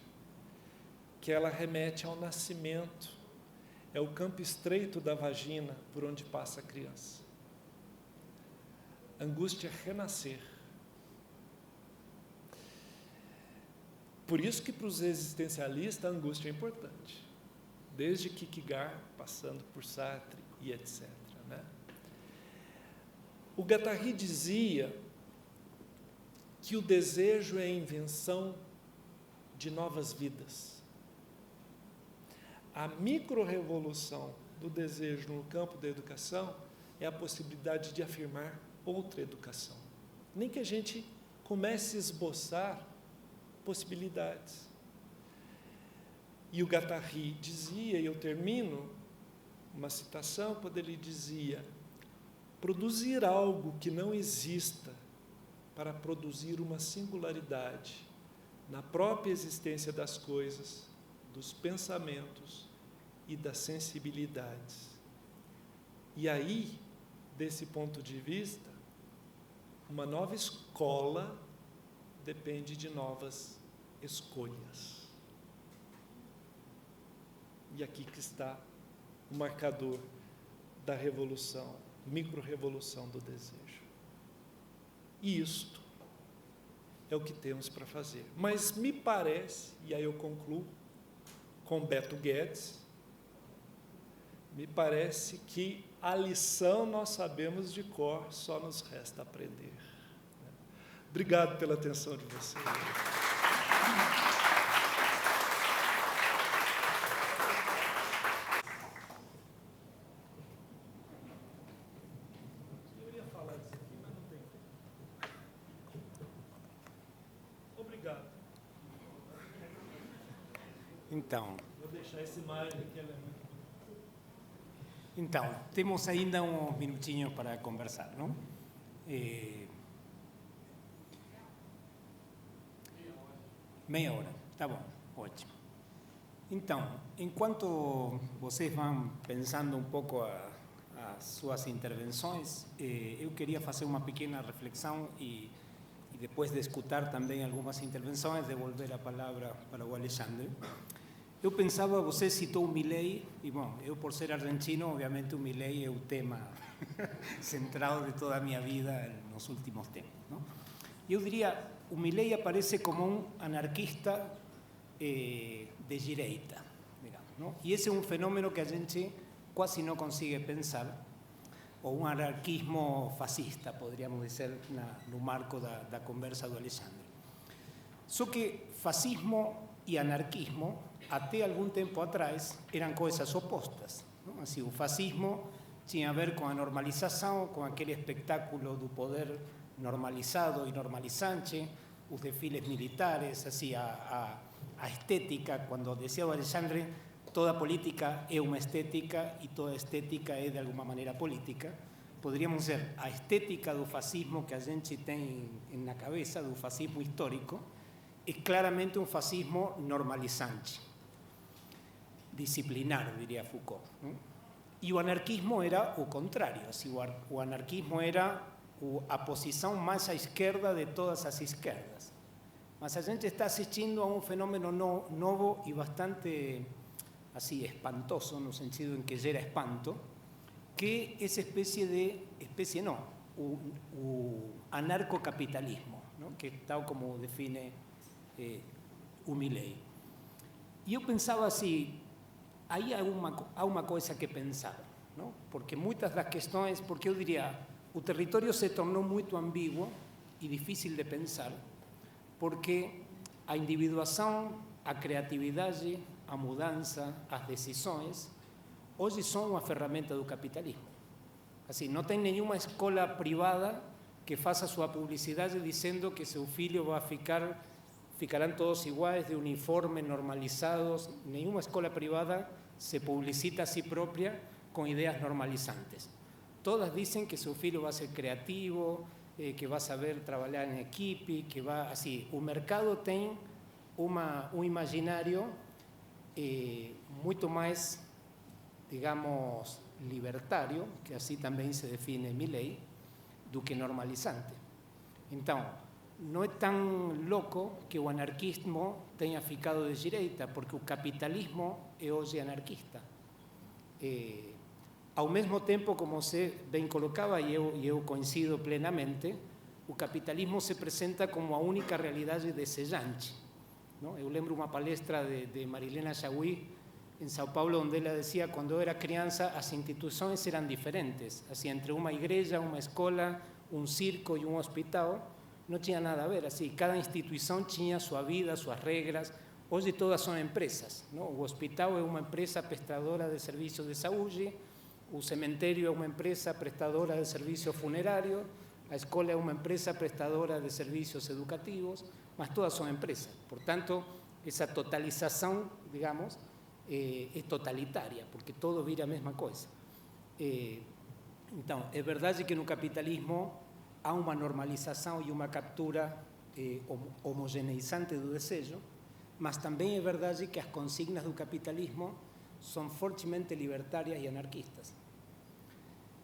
que ela remete ao nascimento é o campo estreito da vagina por onde passa a criança. Angústia é renascer. Por isso que para os existencialistas a angústia é importante. Desde Kierkegaard, passando por Sartre e etc. Né? O Guattari dizia que o desejo é a invenção de novas vidas. A micro-revolução do desejo no campo da educação é a possibilidade de afirmar outra educação. Nem que a gente comece a esboçar possibilidades. E o Guattari dizia, e eu termino uma citação, quando ele dizia: produzir algo que não exista para produzir uma singularidade na própria existência das coisas, dos pensamentos e das sensibilidades. E aí, desse ponto de vista, uma nova escola depende de novas escolhas. E aqui que está o marcador da revolução, micro-revolução do desejo. E isto é o que temos para fazer. Mas me parece, e aí eu concluo com Beto Guedes, me parece que a lição nós sabemos de cor, só nos resta aprender. Obrigado pela atenção de vocês. Eu ia falar disso aqui, mas não tem tempo. Obrigado.
Então,
Vou deixar esse imagem aqui, ela é muito...
Então, temos ainda uns minutinhos para conversar, não? Meia hora, tá bom, ótimo. Então, enquanto vocês vão pensando um pouco as suas intervenções, eu queria fazer uma pequena reflexão e depois de escutar também algumas intervenções, devolver a palavra para o Alexandre. Eu pensava, você citou o Milei, e bom, eu por ser argentino, obviamente o Milei é o tema central de toda a minha vida nos últimos tempos, não? Eu diria, o Milei aparece como um anarquista de direita, digamos, não? E esse é um fenômeno que a gente quase não consegue pensar, ou um anarquismo fascista, poderíamos dizer, no marco da conversa do Alexandre. Só que fascismo e anarquismo, até algum tempo atrás, eram coisas opostas, não? Assim, o fascismo tinha a ver com a normalização, com aquele espetáculo do poder normalizado e normalizante, os desfiles militares, assim, a estética, quando dizia o Alexandre, toda política é uma estética e toda estética é de alguma maneira política. Poderíamos dizer, a estética do fascismo que a gente tem na cabeça, do fascismo histórico, é claramente um fascismo normalizante, disciplinar, diria Foucault, não? E o anarquismo era o contrário, assim, o anarquismo era a posição mais à esquerda de todas as esquerdas. Mas a gente está assistindo a um fenômeno novo e bastante assim, espantoso, no sentido em que gera espanto, que é essa o anarcocapitalismo, não? Que tal como define o Milei. E eu pensava assim, aí há uma coisa que pensar, não? Porque muitas das questões, porque eu diria, o território se tornou muito ambíguo e difícil de pensar, porque a individuação, a criatividade, a mudança, as decisões, hoje são uma ferramenta do capitalismo. Assim, não tem nenhuma escola privada que faça sua publicidade dizendo que seu filho ficarão todos iguais, de uniforme, normalizados. Nenhuma escola privada se publicita a si própria com ideias normalizantes. Todas dizem que seu filho vai ser criativo, que vai saber trabalhar em equipe, que vai... Assim, o mercado tem um imaginário muito mais, digamos, libertário, que assim também se define Milei, do que normalizante. Então, não é tão louco que o anarquismo tenha ficado de direita, porque o capitalismo é hoje anarquista. Ao mesmo tempo, como você bem colocava, e eu coincido plenamente, o capitalismo se apresenta como a única realidade desejante. Não? Eu lembro uma palestra de Marilena Chagüí em São Paulo, onde ela dizia, quando eu era criança, as instituições eram diferentes. Assim, entre uma igreja, uma escola, um circo e um hospital, não tinha nada a ver. Assim, cada instituição tinha sua vida, suas regras. Hoje todas são empresas. Não? O hospital é uma empresa prestadora de serviços de saúde, o cemitério é uma empresa prestadora de serviços funerários, a escola é uma empresa prestadora de serviços educativos, mas todas são empresas. Portanto, essa totalização, digamos, é totalitária, porque todo vira a mesma coisa. Então, é verdade que no capitalismo há uma normalização e uma captura homogeneizante do desejo, mas também é verdade que as consignas do capitalismo são fortemente libertárias e anarquistas.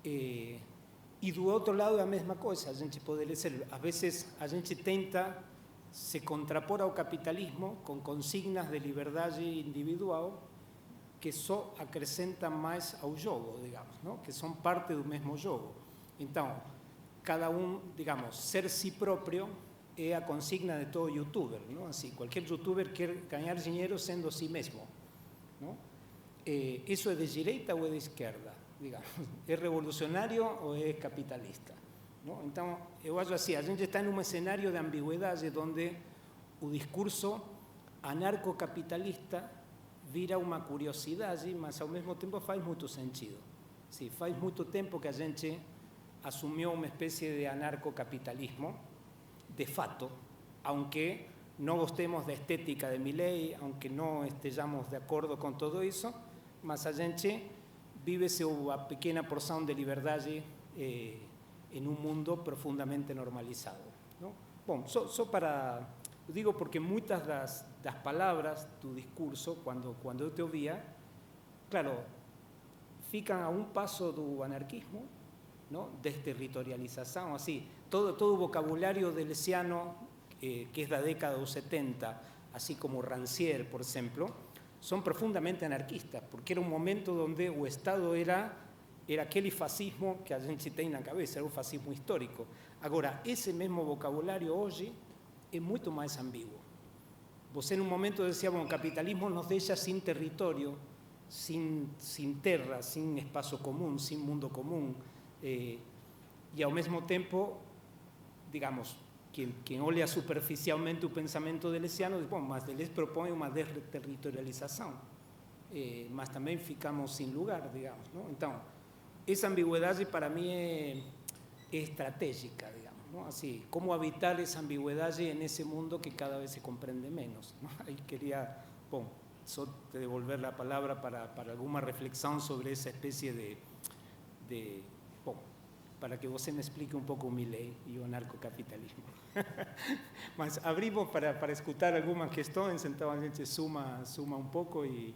E do outro lado é a mesma coisa, a gente poderia ser, às vezes a gente tenta se contrapor ao capitalismo com consignas de liberdade individual que só acrescentam mais ao jogo, digamos, não? Que são parte do mesmo jogo. Então, cada digamos, ser si próprio é a consigna de todo youtuber, não? Assim, qualquer youtuber quer ganhar dinheiro sendo si mesmo, não? Isso é de direita ou é de esquerda, digamos? É revolucionário ou é capitalista? Não? Então, eu acho assim, a gente está em um cenário de ambiguidade onde o discurso anarcocapitalista vira uma curiosidade, mas ao mesmo tempo faz muito sentido. Sim, faz muito tempo que a gente assumiu uma espécie de anarcocapitalismo, de fato, aunque não gostemos da estética de Milei, aunque não estejamos de acordo com tudo isso, mas a gente vive uma pequena porção de liberdade em um mundo profundamente normalizado. Não? Bom, só para... Eu digo porque muitas das palavras do discurso, quando eu te ouvia, claro, ficam a um passo do anarquismo, não? Desterritorialização, assim, todo o vocabulário deleuziano, que é da década dos 70, assim como Rancière, por exemplo, são profundamente anarquistas, porque era um momento onde o Estado era aquele fascismo que a gente tem na cabeça, era o fascismo histórico. Agora, esse mesmo vocabulário hoje é muito mais ambíguo. Você, num momento, dizia, bom, o capitalismo nos deixa sem território, sem terra, sem espaço comum, sem mundo comum, e ao mesmo tempo, digamos, quem olha superficialmente o pensamento deleuziano diz, bom, mas Deleuze propõe uma desterritorialização, mas também ficamos sem lugar, digamos, não? Então, essa ambiguidade para mim é estratégica, digamos, não? Assim, como habitar essa ambiguidade nesse mundo que cada vez se compreende menos, não? Aí queria, bom, só te devolver a palavra para alguma reflexão sobre essa espécie de bom, para que você me explique um pouco o Milei e o anarcocapitalismo. Mas abrimos para escutar algumas questões, então a gente suma um pouco e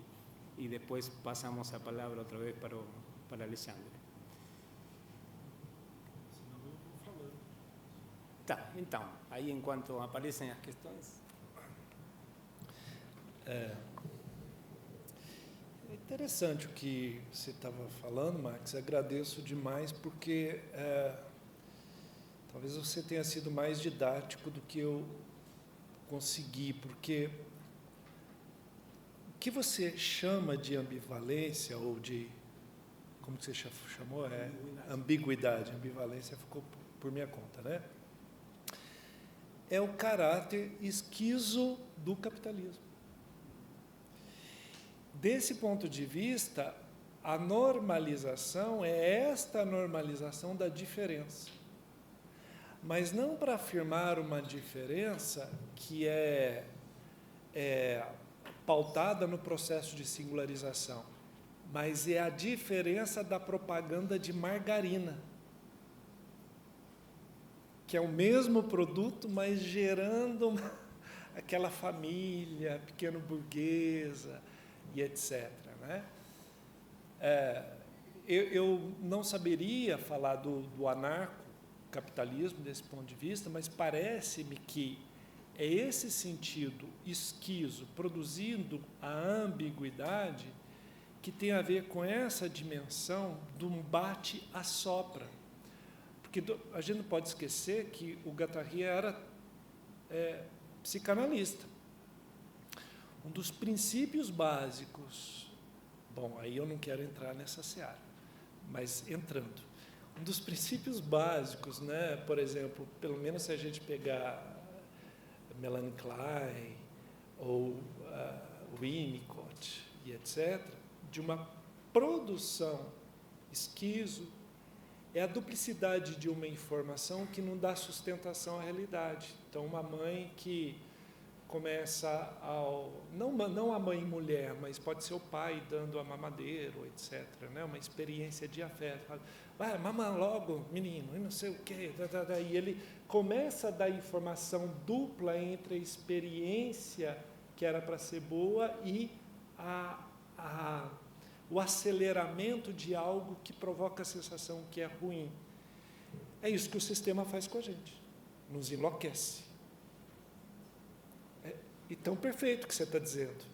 depois passamos a palavra outra vez para Alexandre. Tá, então, aí enquanto aparecem as questões...
É interessante o que você estava falando, Max. Agradeço demais porque talvez você tenha sido mais didático do que eu consegui, porque o que você chama de ambivalência ou de, como que você chamou? Ambiguidade. Ambivalência ficou por minha conta, né? É o caráter esquizo do capitalismo. Desse ponto de vista, a normalização é esta normalização da diferença. Mas não para afirmar uma diferença que é pautada no processo de singularização, mas é a diferença da propaganda de margarina, que é o mesmo produto, mas gerando aquela família pequeno-burguesa, e etc. Né? Eu não saberia falar do anarcocapitalismo desse ponto de vista, mas parece-me que é esse sentido esquizo, produzindo a ambiguidade, que tem a ver com essa dimensão do bate-assopra. Porque a gente não pode esquecer que o Guattari era psicanalista. Um dos princípios básicos, bom, aí eu não quero entrar nessa seara, mas entrando, um dos princípios básicos, né, por exemplo, pelo menos se a gente pegar Melanie Klein ou Winnicott e etc., de uma produção esquizo, é a duplicidade de uma informação que não dá sustentação à realidade. Então, uma mãe que começa não a mãe e mulher, mas pode ser o pai dando a mamadeira, etc., né? Uma experiência de afeto. Fala, vai, mama logo, menino, e não sei o quê. E ele começa a dar informação dupla entre a experiência que era para ser boa e o aceleramento de algo que provoca a sensação que é ruim. É isso que o sistema faz com a gente, nos enlouquece. Então, perfeito o que você está dizendo,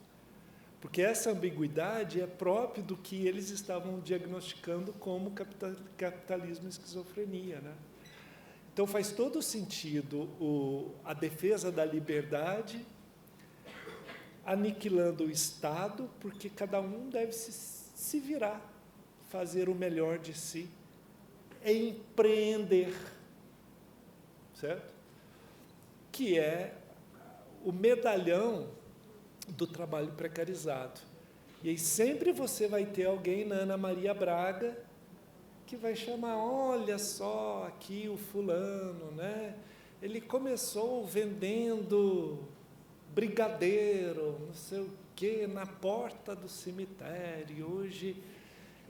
porque essa ambiguidade é própria do que eles estavam diagnosticando como capitalismo e esquizofrenia, né? Então, faz todo sentido a defesa da liberdade aniquilando o Estado, porque cada um deve se virar, fazer o melhor de si, empreender, certo? Que é o medalhão do trabalho precarizado. E aí sempre você vai ter alguém na Ana Maria Braga que vai chamar, olha só, aqui o fulano, né? Ele começou vendendo brigadeiro, não sei o quê, na porta do cemitério. Hoje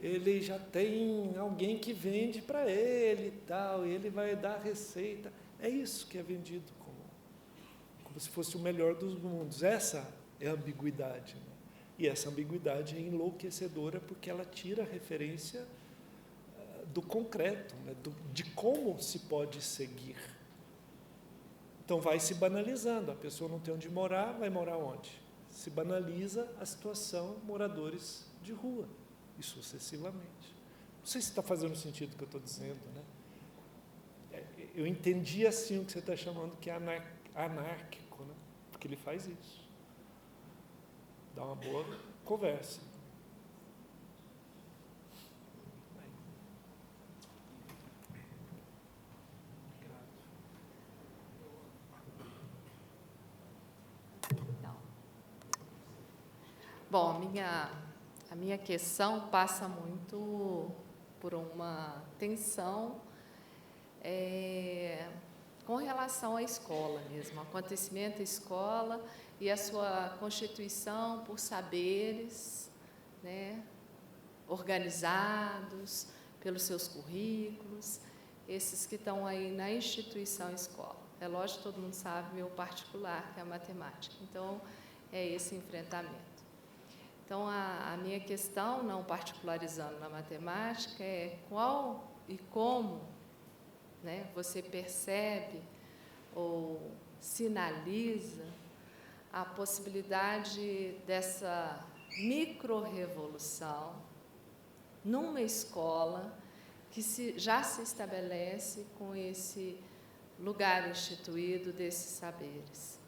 ele já tem alguém que vende para ele e tal, e ele vai dar receita. É isso que é vendido como se fosse o melhor dos mundos. Essa é a ambiguidade, né? E essa ambiguidade é enlouquecedora porque ela tira a referência do concreto, né? De como se pode seguir. Então vai se banalizando, a pessoa não tem onde morar, vai morar onde? Se banaliza a situação moradores de rua, e sucessivamente. Não sei se está fazendo sentido o que eu estou dizendo, né? Eu entendi assim o que você está chamando que é anárquico, né? Porque ele faz isso. Dá uma boa conversa.
Bom, a minha questão passa muito por uma tensão com relação à escola mesmo, ao acontecimento da escola e a sua constituição por saberes, né, organizados pelos seus currículos, esses que estão aí na instituição escola. É lógico, todo mundo sabe, meu particular, que é a matemática. Então, é esse enfrentamento. Então, a minha questão, não particularizando na matemática, é qual e como, né, você percebe ou sinaliza a possibilidade dessa micro-revolução numa escola que já se estabelece com esse lugar instituído desses saberes.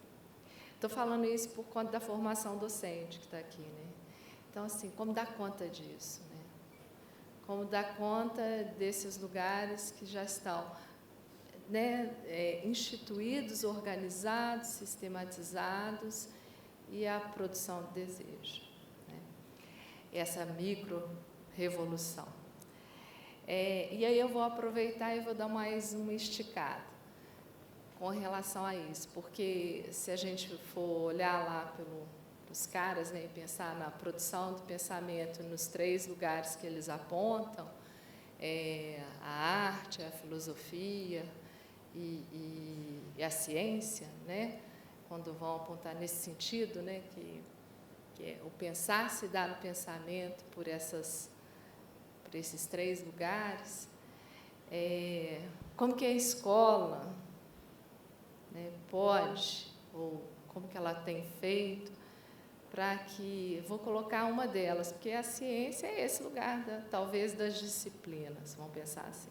Estou falando isso por conta da formação docente que está aqui, né? Então, assim, como dar conta disso, né? Como dar conta desses lugares que já estão, né, instituídos, organizados, sistematizados, e a produção de desejo, né? Essa micro-revolução. E aí eu vou aproveitar e vou dar mais uma esticada com relação a isso, porque se a gente for olhar lá pelos caras, né, e pensar na produção do pensamento nos 3 lugares que eles apontam, a arte, a filosofia e a ciência, né, quando vão apontar nesse sentido, né, que é o pensar se dá no pensamento por esses 3 lugares, como que a escola, né, pode, ou como que ela tem feito para que... Vou colocar uma delas, porque a ciência é esse lugar, talvez, das disciplinas, vamos pensar assim.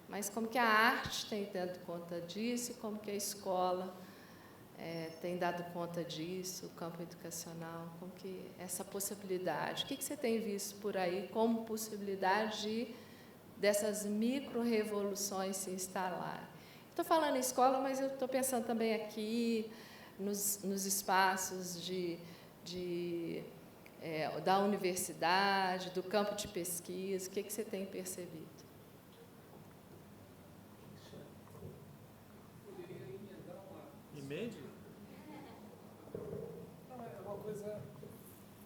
Mas como que a arte tem dado conta disso e como que a escola tem dado conta disso, o campo educacional, como que essa possibilidade. O que você tem visto por aí como possibilidade dessas micro-revoluções se instalarem? Estou falando em escola, mas eu estou pensando também aqui nos espaços da universidade, do campo de pesquisa. O que você tem percebido?
E-mail?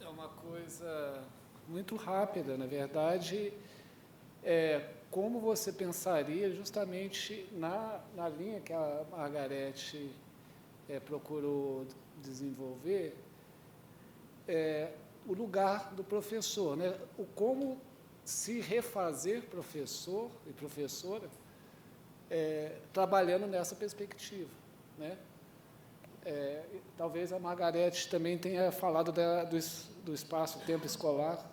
É uma coisa muito rápida, na verdade. Como você pensaria justamente na linha que a Margarete procurou desenvolver, o lugar do professor, né? Como se refazer professor e professora trabalhando nessa perspectiva, né? Talvez a Margarete também tenha falado do espaço-tempo escolar,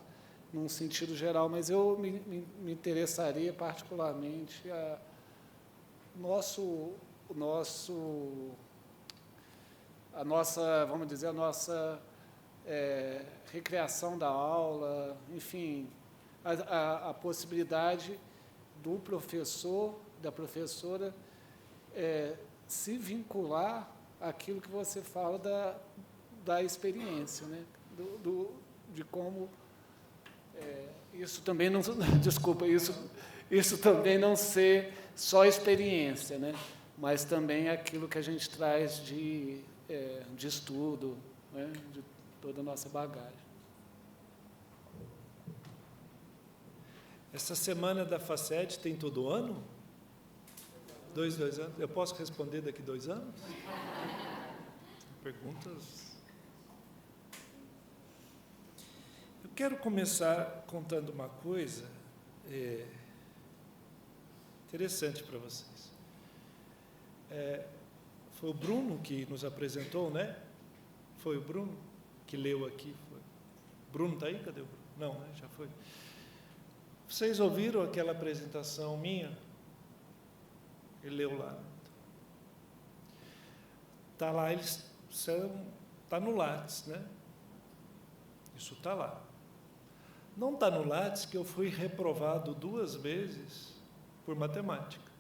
num sentido geral, mas eu me interessaria particularmente a nossa, vamos dizer, a nossa recriação da aula, enfim, a possibilidade do professor, da professora, se vincular àquilo que você fala da experiência, né? De como isso também não, desculpa, isso também não ser só experiência, né? Mas também aquilo que a gente traz de estudo, né? De toda a nossa bagagem.
Essa semana da FACED tem todo ano? 2 anos? Eu posso responder daqui 2 anos? Perguntas... Eu quero começar contando uma coisa interessante para vocês. Foi o Bruno que nos apresentou, né? Foi o Bruno que leu aqui. Foi. Bruno está aí? Cadê o Bruno? Não, né? Já foi. Vocês ouviram aquela apresentação minha? Ele leu lá. Está lá, está no Lattes, né? Isso está lá. Não está no Lattes que eu fui reprovado 2 vezes por matemática.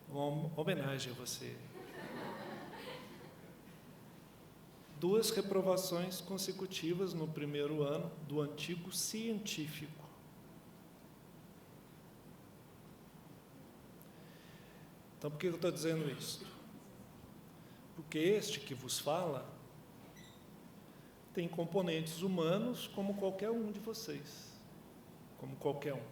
Uma homenagem a você. 2 reprovações consecutivas no primeiro ano do antigo científico. Então, por que eu estou dizendo isso? Porque este que vos fala tem componentes humanos como qualquer um de vocês, como qualquer um.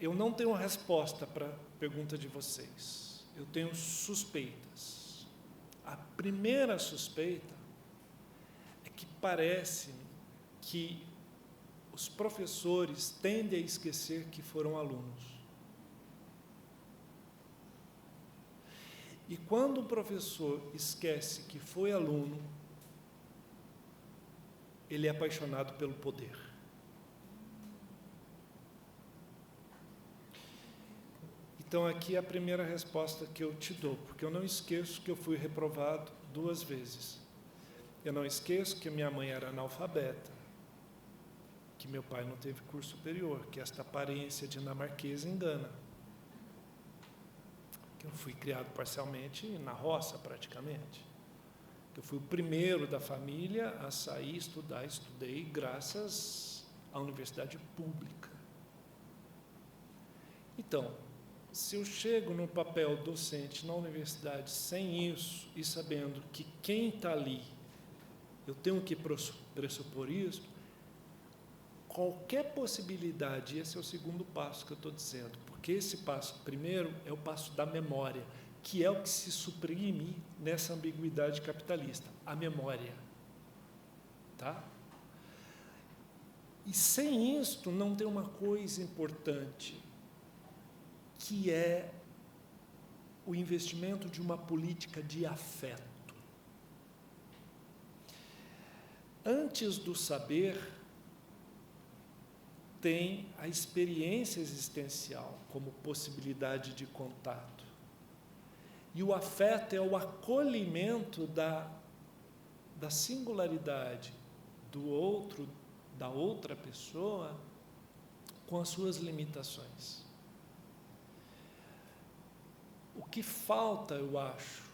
Eu não tenho resposta para a pergunta de vocês, eu tenho suspeitas. A primeira suspeita é que parece-me que os professores tendem a esquecer que foram alunos. E quando o professor esquece que foi aluno, ele é apaixonado pelo poder. Então, aqui é a primeira resposta que eu te dou, porque eu não esqueço que eu fui reprovado 2 vezes. Eu não esqueço que minha mãe era analfabeta, que meu pai não teve curso superior, que esta aparência dinamarquesa engana. Que eu fui criado parcialmente na roça, praticamente. Que eu fui o primeiro da família a sair estudar, estudei graças à universidade pública. Então, se eu chego no papel docente na universidade sem isso e sabendo que quem está ali, eu tenho que pressupor isso, qualquer possibilidade, esse é o segundo passo que eu estou dizendo, porque esse passo primeiro é o passo da memória, que é o que se suprime nessa ambiguidade capitalista, a memória. Tá? E sem isto não tem uma coisa importante, que é o investimento de uma política de afeto. Antes do saber, tem a experiência existencial como possibilidade de contato. E o afeto é o acolhimento da singularidade do outro, da outra pessoa, com as suas limitações. O que falta, eu acho,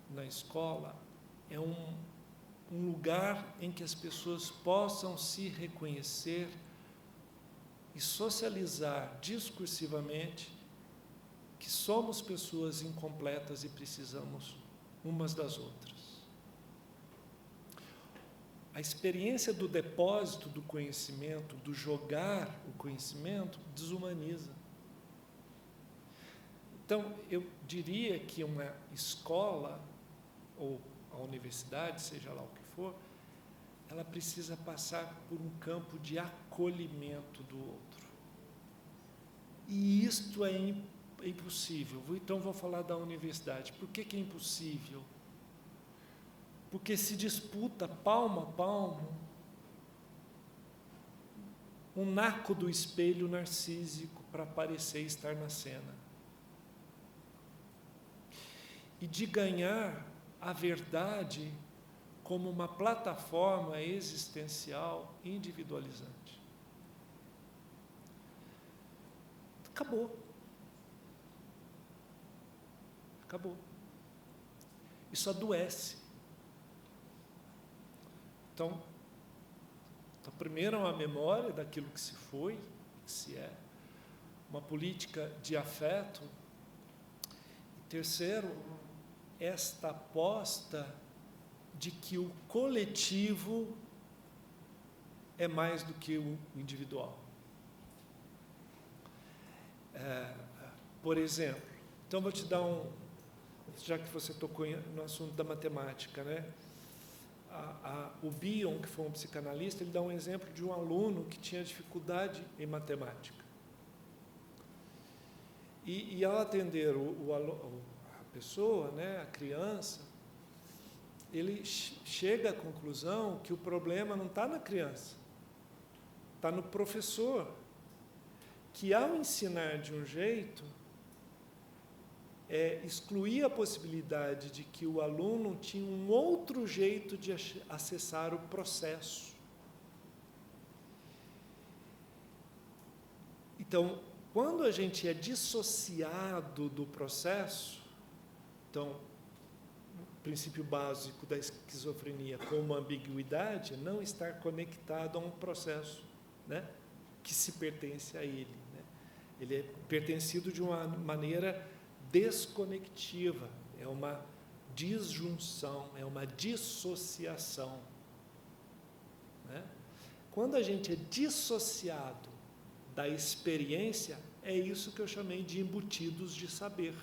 na escola é um lugar em que as pessoas possam se reconhecer e socializar discursivamente que somos pessoas incompletas e precisamos umas das outras. A experiência do depósito do conhecimento, do jogar o conhecimento, desumaniza. Então, eu diria que uma escola, ou a universidade, seja lá o que for, ela precisa passar por um campo de acolhimento do outro. E isto é impossível. Então, vou falar da universidade. Por que é impossível? Porque se disputa palmo a palmo um naco do espelho narcísico para parecer estar na cena. E de ganhar a verdade como uma plataforma existencial individualizante. Acabou. Acabou. Isso adoece. Então, primeiro, uma memória daquilo que se foi, que se é, uma política de afeto. E terceiro, esta aposta de que o coletivo é mais do que o individual. Por exemplo, então vou te dar já que você tocou no assunto da matemática, né? O Bion, que foi um psicanalista, ele dá um exemplo de um aluno que tinha dificuldade em matemática. E ao atender a pessoa, né, a criança, ele chega à conclusão que o problema não está na criança, está no professor, que ao ensinar de um jeito, excluía a possibilidade de que o aluno tinha um outro jeito de acessar o processo. Então, quando a gente é dissociado do processo, então, o princípio básico da esquizofrenia como ambiguidade é não estar conectado a um processo, né, que se pertence a ele, né? Ele é pertencido de uma maneira desconectiva, é uma disjunção, é uma dissociação, né? Quando a gente é dissociado da experiência, é isso que eu chamei de embutidos de saber.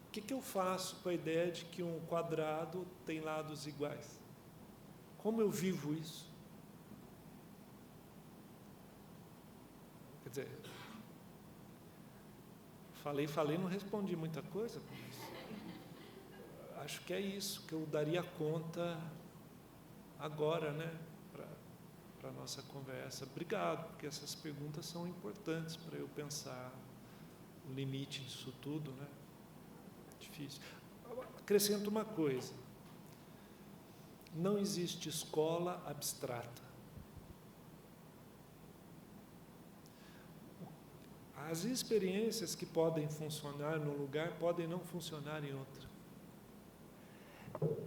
O que eu faço com a ideia de que um quadrado tem lados iguais? Como eu vivo isso? Quer dizer, falei, não respondi muita coisa, mas acho que é isso que eu daria conta agora, né, para a nossa conversa. Obrigado, porque essas perguntas são importantes para eu pensar o limite disso tudo, né? Difícil. Acrescento uma coisa: não existe escola abstrata. As experiências que podem funcionar num lugar podem não funcionar em outro.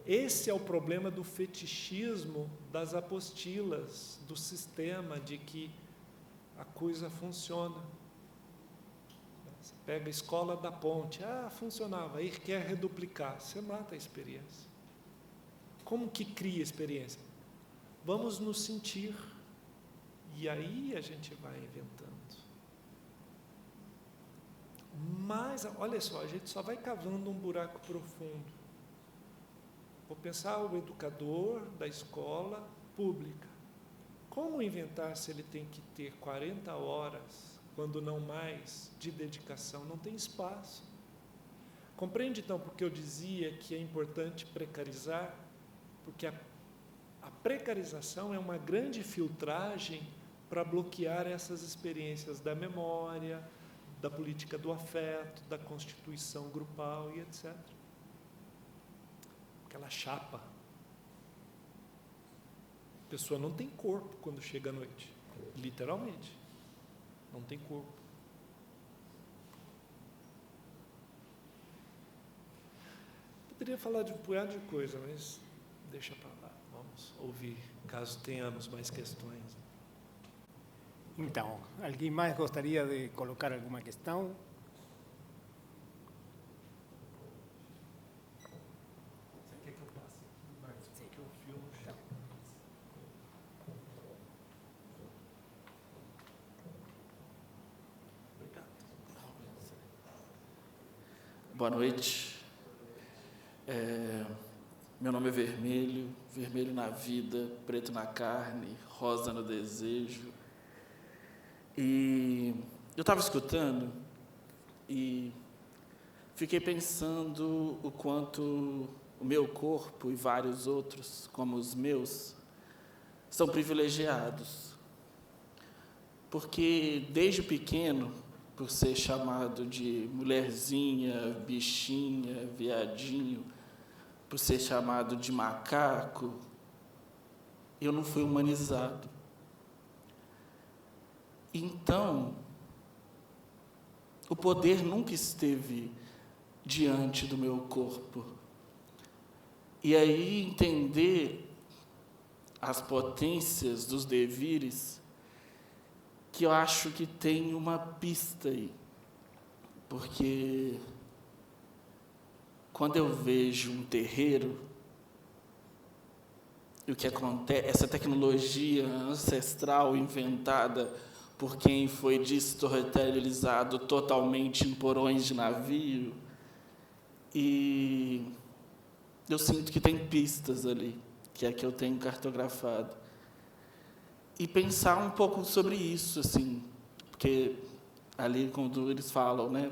Esse é o problema do fetichismo das apostilas, do sistema de que a coisa funciona. Você pega a escola da ponte, funcionava, aí quer reduplicar, você mata a experiência. Como que cria a experiência? Vamos nos sentir, e aí a gente vai inventando. Mas, olha só, a gente só vai cavando um buraco profundo. Vou pensar o educador da escola pública. Como inventar se ele tem que ter 40 horas quando não mais, de dedicação. Não tem espaço. Compreende, então, porque eu dizia que é importante precarizar? Porque a precarização é uma grande filtragem para bloquear essas experiências da memória, da política do afeto, da constituição grupal e etc. Aquela chapa. A pessoa não tem corpo quando chega à noite, literalmente. Não tem corpo. Poderia falar de um punhado de coisa, mas deixa para lá. Vamos ouvir, caso tenhamos mais questões.
Então, alguém mais gostaria de colocar alguma questão?
Você quer que eu passe aqui, Marcos? Porque eu filmo o chão. Obrigado.
Boa noite. Meu nome é Vermelho, vermelho na vida, preto na carne, rosa no desejo. E eu estava escutando e fiquei pensando o quanto o meu corpo e vários outros, como os meus, são privilegiados. Porque desde pequeno, por ser chamado de mulherzinha, bichinha, viadinho, por ser chamado de macaco, eu não fui humanizado. Então, o poder nunca esteve diante do meu corpo. E aí entender as potências dos devires, que eu acho que tem uma pista aí. Porque quando eu vejo um terreiro, e o que acontece, essa tecnologia ancestral inventada por quem foi destortelizado totalmente em porões de navio, e eu sinto que tem pistas ali, que é que eu tenho cartografado. E pensar um pouco sobre isso, assim, porque ali quando eles falam, né,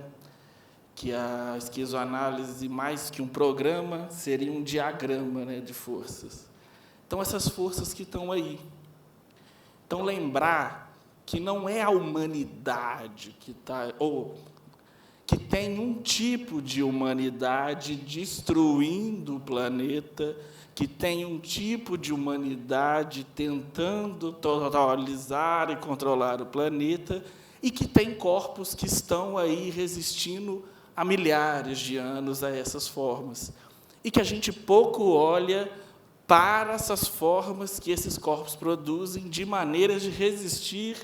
que a esquizoanálise, mais que um programa, seria um diagrama, né, de forças. Então, essas forças que estão aí. Então, lembrar que não é a humanidade que está, ou que tem um tipo de humanidade destruindo o planeta, que tem um tipo de humanidade tentando totalizar e controlar o planeta, e que tem corpos que estão aí resistindo há milhares de anos a essas formas. E que a gente pouco olha para essas formas que esses corpos produzem de maneiras de resistir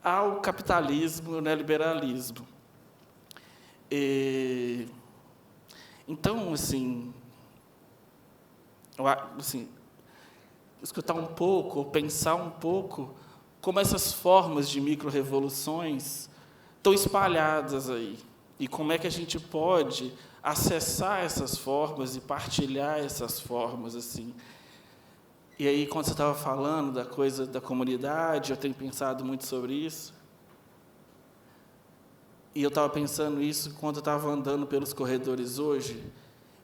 ao capitalismo e ao neoliberalismo. Então, assim, escutar um pouco, pensar um pouco como essas formas de micro-revoluções estão espalhadas aí, e como é que a gente pode acessar essas formas e partilhar essas formas, assim. E aí, quando você estava falando da coisa da comunidade, eu tenho pensado muito sobre isso. E eu estava pensando isso quando eu estava andando pelos corredores hoje,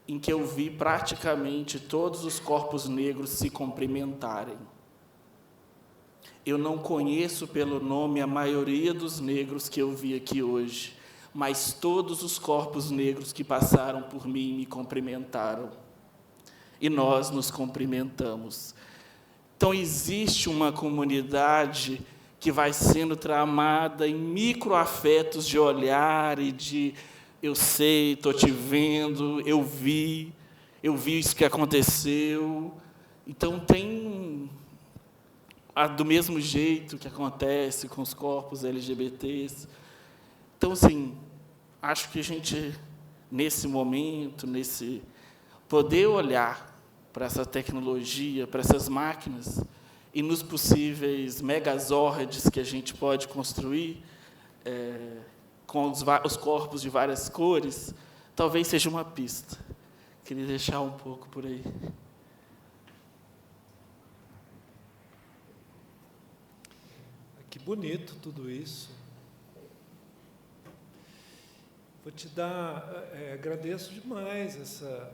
em que eu vi praticamente todos os corpos negros se cumprimentarem. Eu não conheço pelo nome a maioria dos negros que eu vi aqui hoje, mas todos os corpos negros que passaram por mim me cumprimentaram. E nós nos cumprimentamos. Então, existe uma comunidade que vai sendo tramada em microafetos de olhar e de eu sei, estou te vendo, eu vi isso que aconteceu. Então, tem do mesmo jeito que acontece com os corpos LGBTs. Então, assim, acho que a gente, nesse momento, poder olhar para essa tecnologia, para essas máquinas, e nos possíveis megazords que a gente pode construir, com os corpos de várias cores, talvez seja uma pista. Queria deixar um pouco por aí.
Que bonito tudo isso. Vou te dar, agradeço demais essa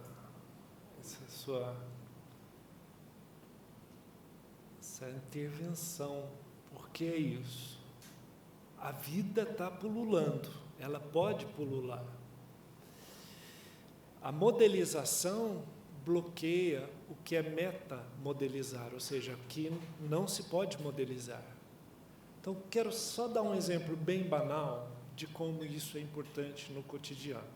intervenção, porque é isso. A vida está pululando, ela pode pulular. A modelização bloqueia o que é metamodelizar, ou seja, o que não se pode modelizar. Então, quero só dar um exemplo bem banal de como isso é importante no cotidiano.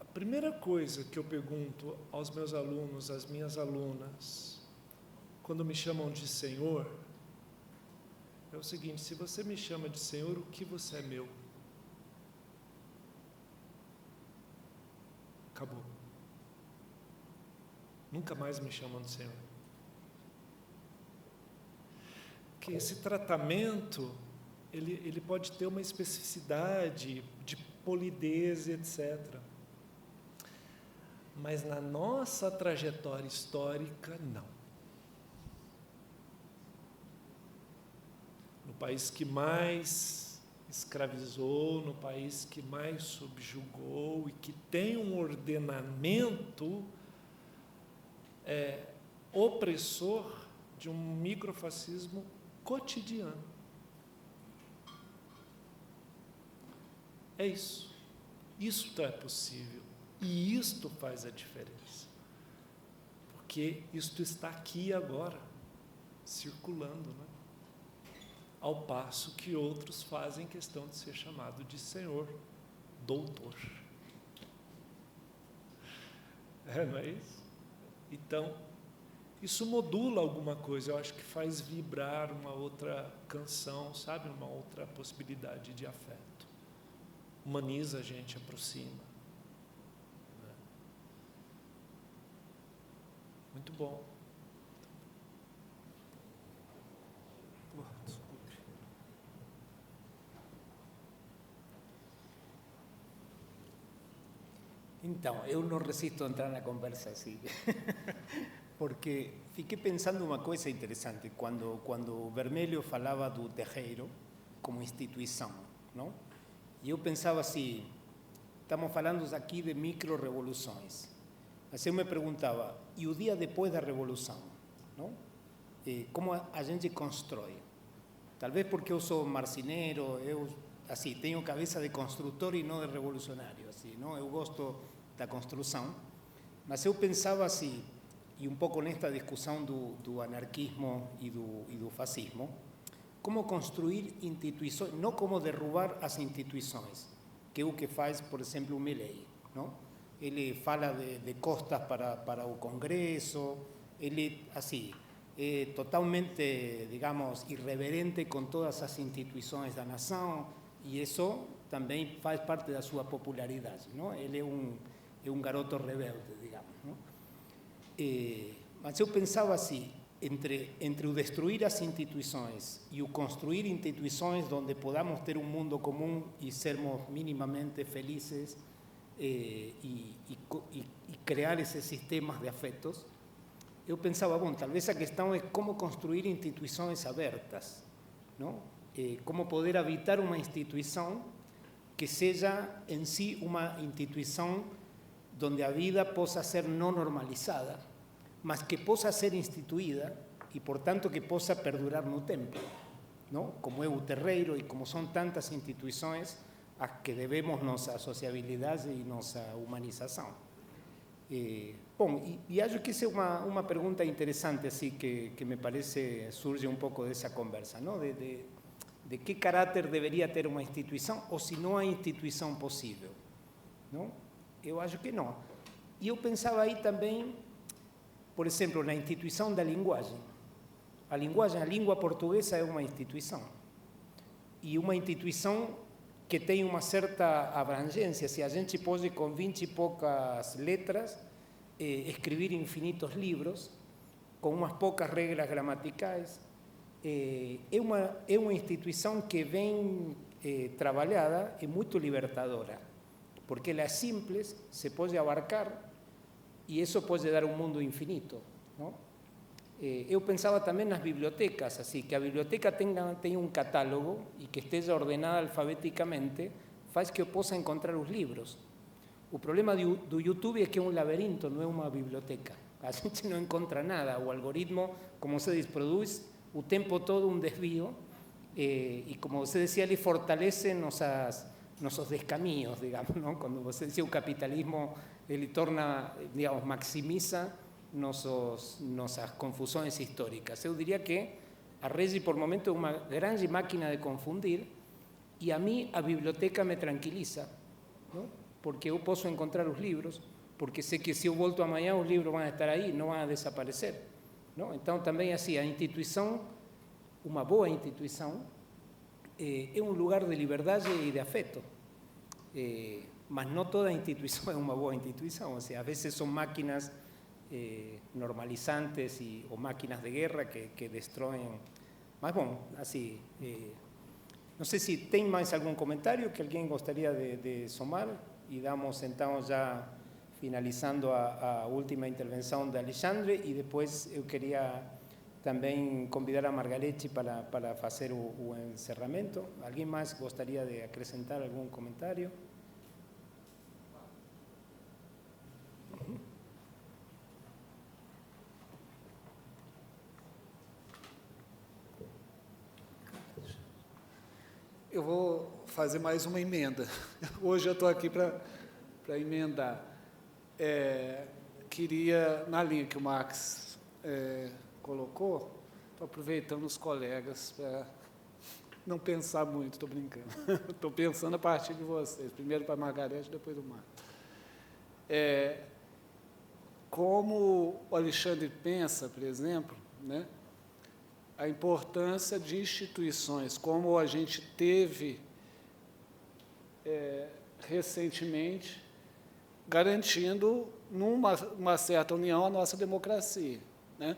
A primeira coisa que eu pergunto aos meus alunos, às minhas alunas, quando me chamam de Senhor, é o seguinte: se você me chama de Senhor, o que você é meu? Acabou. Nunca mais me chamam de Senhor. Porque esse tratamento, ele pode ter uma especificidade de polidez, etc. Mas na nossa trajetória histórica, não. No país que mais escravizou, no país que mais subjugou e que tem um ordenamento opressor de um microfascismo cotidiano. É isso. Isto é possível. E isto faz a diferença. Porque isto está aqui agora, circulando, né? Ao passo que outros fazem questão de ser chamado de Senhor, doutor. Não é isso? Então, isso modula alguma coisa, eu acho que faz vibrar uma outra canção, sabe? Uma outra possibilidade de afeto. Humaniza a gente, aproxima. Muito bom.
Então, eu não resisto a entrar na conversa assim, porque fiquei pensando uma coisa interessante, quando o Vermelho falava do terreiro como instituição, não? E eu pensava assim, estamos falando aqui de micro-revoluções, mas eu me perguntava, e o dia depois da revolução, não? Como a gente constrói? Talvez porque eu sou marceneiro, eu assim, tenho cabeça de construtor e não de revolucionário, assim, não? Eu gosto da construção, mas eu pensava assim, e um pouco nesta discussão do anarquismo e do fascismo, como construir instituições, não como derrubar as instituições, que é o que faz, por exemplo, o Milei, não? Ele fala de costas para o Congresso, ele, assim, é totalmente, digamos, irreverente com todas as instituições da nação, e isso também faz parte da sua popularidade, não? Ele é um garoto rebelde, digamos, não? Mas eu pensava assim, entre o destruir as instituições e o construir instituições onde podamos ter um mundo comum e sermos minimamente felizes e criar esses sistemas de afetos, eu pensava, bom, talvez a questão é como construir instituições abertas, não? Como poder habitar uma instituição que seja em si uma instituição onde a vida possa ser não normalizada, mas que possa ser instituída e, portanto, que possa perdurar no tempo, não? Como é o terreiro e como são tantas instituições a que devemos nossa sociabilidade e nossa humanização. Bom, e acho que essa é uma pergunta interessante, assim, que me parece surge um pouco dessa conversa, não? De que caráter deveria ter uma instituição, ou se não há instituição possível, não? Eu acho que não. E eu pensava aí também, por exemplo, na instituição da linguagem. A língua portuguesa é uma instituição. E uma instituição que tem uma certa abrangência. Se a gente pode, com 20 e poucas letras, escrever infinitos livros, com umas poucas regras gramaticais, é uma instituição que vem trabalhada e muito libertadora, porque ela é simples, se pode abarcar, e isso pode dar um mundo infinito, não? Eu pensava também nas bibliotecas, assim, que a biblioteca tenha um catálogo e que esteja ordenada alfabeticamente, faz que eu possa encontrar os livros. O problema do YouTube é que é um labirinto, não é uma biblioteca. A gente não encontra nada. O algoritmo, como você diz, produz o tempo todo um desvio e, como você decía, ele fortalece nossos descaminhos, digamos, não? Quando você dizia o capitalismo, ele torna, digamos, maximiza nossas confusões históricas. Eu diria que a rede, por momento, é uma grande máquina de confundir e a mim a biblioteca me tranquiliza, não? Porque eu posso encontrar os livros, porque sei que se eu volto amanhã os livros vão estar aí, não vão desaparecer, não? Então, também, assim, a instituição, uma boa instituição, é um lugar de liberdade e de afeto. Mas não toda instituição é uma boa instituição. Ou seja, às vezes são máquinas normalizantes ou máquinas de guerra que destroem. Mas, bom, assim, não sei se tem mais algum comentário que alguém gostaria de somar e damos, então, já finalizando a última intervenção de Alexandre e depois eu queria também convidar a Margarete para fazer o encerramento. Alguém mais gostaria de acrescentar algum comentário?
Eu vou fazer mais uma emenda. Hoje eu estou aqui para emendar. Queria, na linha que o Max colocou, estou aproveitando os colegas para não pensar muito, estou brincando. Estou pensando a partir de vocês, primeiro para a Margarete, depois do Max. Como o Alexandre pensa, por exemplo, né, a importância de instituições, como a gente teve recentemente, garantindo, numa certa união, a nossa democracia, né?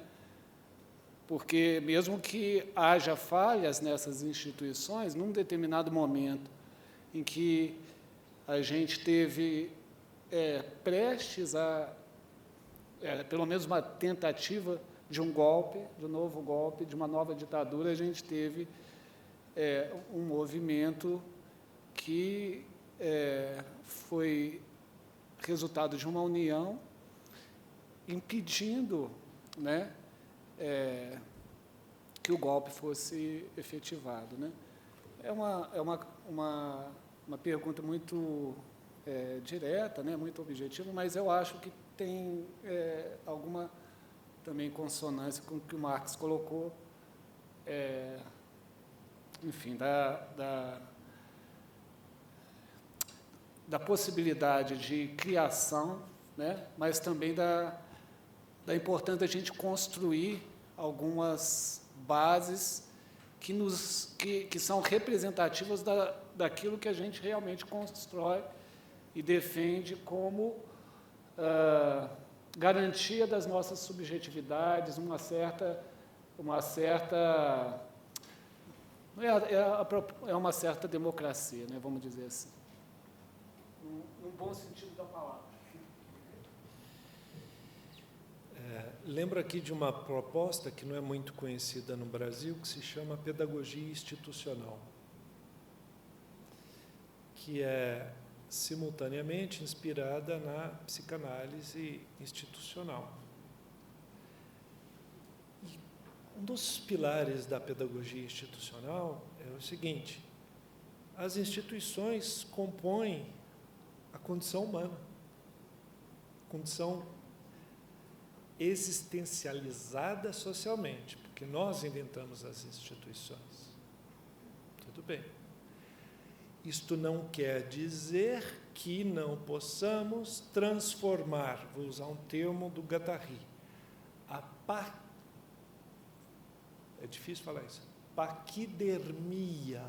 Porque, mesmo que haja falhas nessas instituições, num determinado momento em que a gente teve prestes a, pelo menos uma tentativa de um golpe, de um novo golpe, de uma nova ditadura, a gente teve um movimento que foi resultado de uma união impedindo, né, que o golpe fosse efetivado, né? É uma pergunta muito direta, né, muito objetiva, mas eu acho que tem alguma também consonância com o que o Marx colocou, enfim, da possibilidade de criação, né, mas também da importância da gente construir algumas bases que são representativas daquilo que a gente realmente constrói e defende como garantia das nossas subjetividades, uma certa uma certa democracia, né, vamos dizer assim, no bom sentido da palavra.
Lembro aqui de uma proposta que não é muito conhecida no Brasil, que se chama pedagogia institucional, que é simultaneamente inspirada na psicanálise institucional. E um dos pilares da pedagogia institucional é o seguinte: as instituições compõem a condição humana, condição existencializada socialmente, porque nós inventamos as instituições. Tudo bem. Isto não quer dizer que não possamos transformar, vou usar um termo do Guattari, é difícil falar isso, paquidermia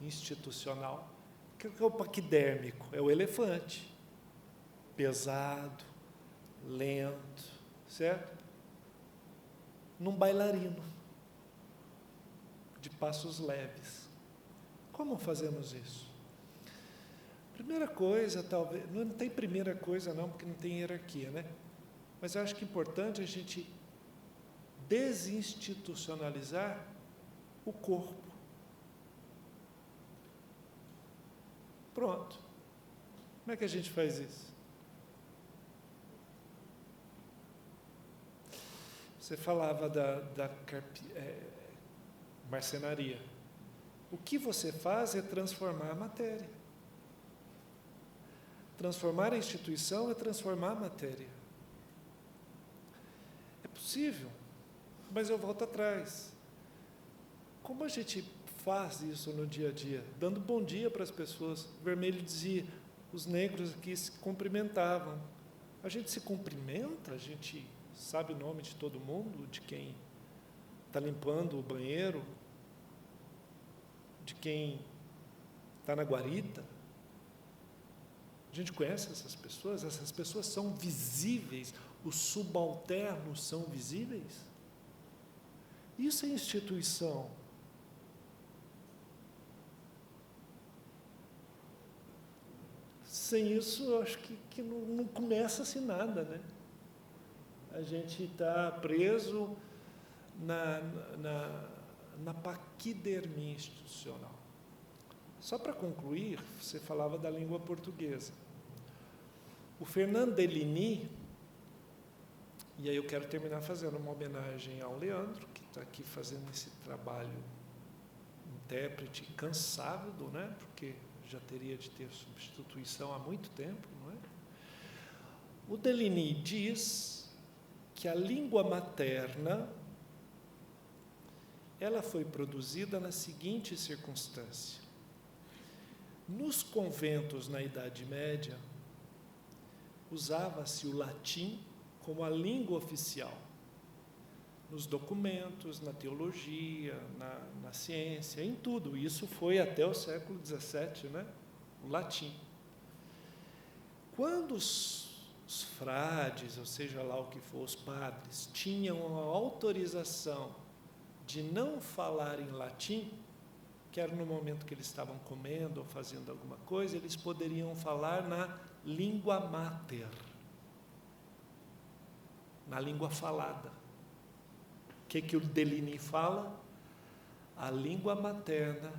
institucional. O que é o paquidérmico? É o elefante, pesado, lento, certo? Num bailarino, de passos leves. Como fazemos isso? Primeira coisa, talvez, não tem primeira coisa não, porque não tem hierarquia, né? Mas eu acho que é importante a gente desinstitucionalizar o corpo. Pronto. Como é que a gente faz isso? Você falava da marcenaria. O que você faz é transformar a matéria. Transformar a instituição é transformar a matéria. É possível, mas eu volto atrás. Como a gente faz isso no dia a dia? Dando bom dia para as pessoas. O Vermelho dizia, os negros aqui se cumprimentavam. A gente se cumprimenta, a gente sabe o nome de todo mundo, de quem está limpando o banheiro, de quem está na guarita. A gente conhece essas pessoas são visíveis, os subalternos são visíveis. Isso é instituição. Sem isso, eu acho que não começa-se nada, né? A gente está preso na paquidermia institucional. Só para concluir, você falava da língua portuguesa. O Fernand Deligny, e aí eu quero terminar fazendo uma homenagem ao Leandro, que está aqui fazendo esse trabalho intérprete incansável, né? Porque já teria de ter substituição há muito tempo, não é? O Deligny diz que a língua materna ela foi produzida na seguinte circunstância. Nos conventos na Idade Média, usava-se o latim como a língua oficial. Nos documentos, na teologia, na ciência, em tudo. Isso foi até o século XVII, né? O latim. Quando os frades, ou seja lá o que for, os padres, tinham a autorização de não falar em latim, que era no momento que eles estavam comendo ou fazendo alguma coisa, eles poderiam falar na língua mater, na língua falada. O que o Deligny fala? A língua materna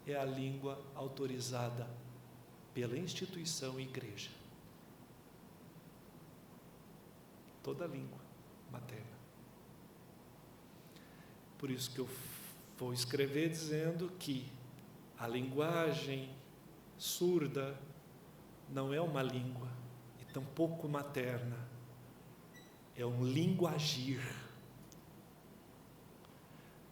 é a língua autorizada pela instituição igreja. Toda língua materna. Por isso que eu vou escrever dizendo que a linguagem surda não é uma língua, e tampouco materna, é um linguagir.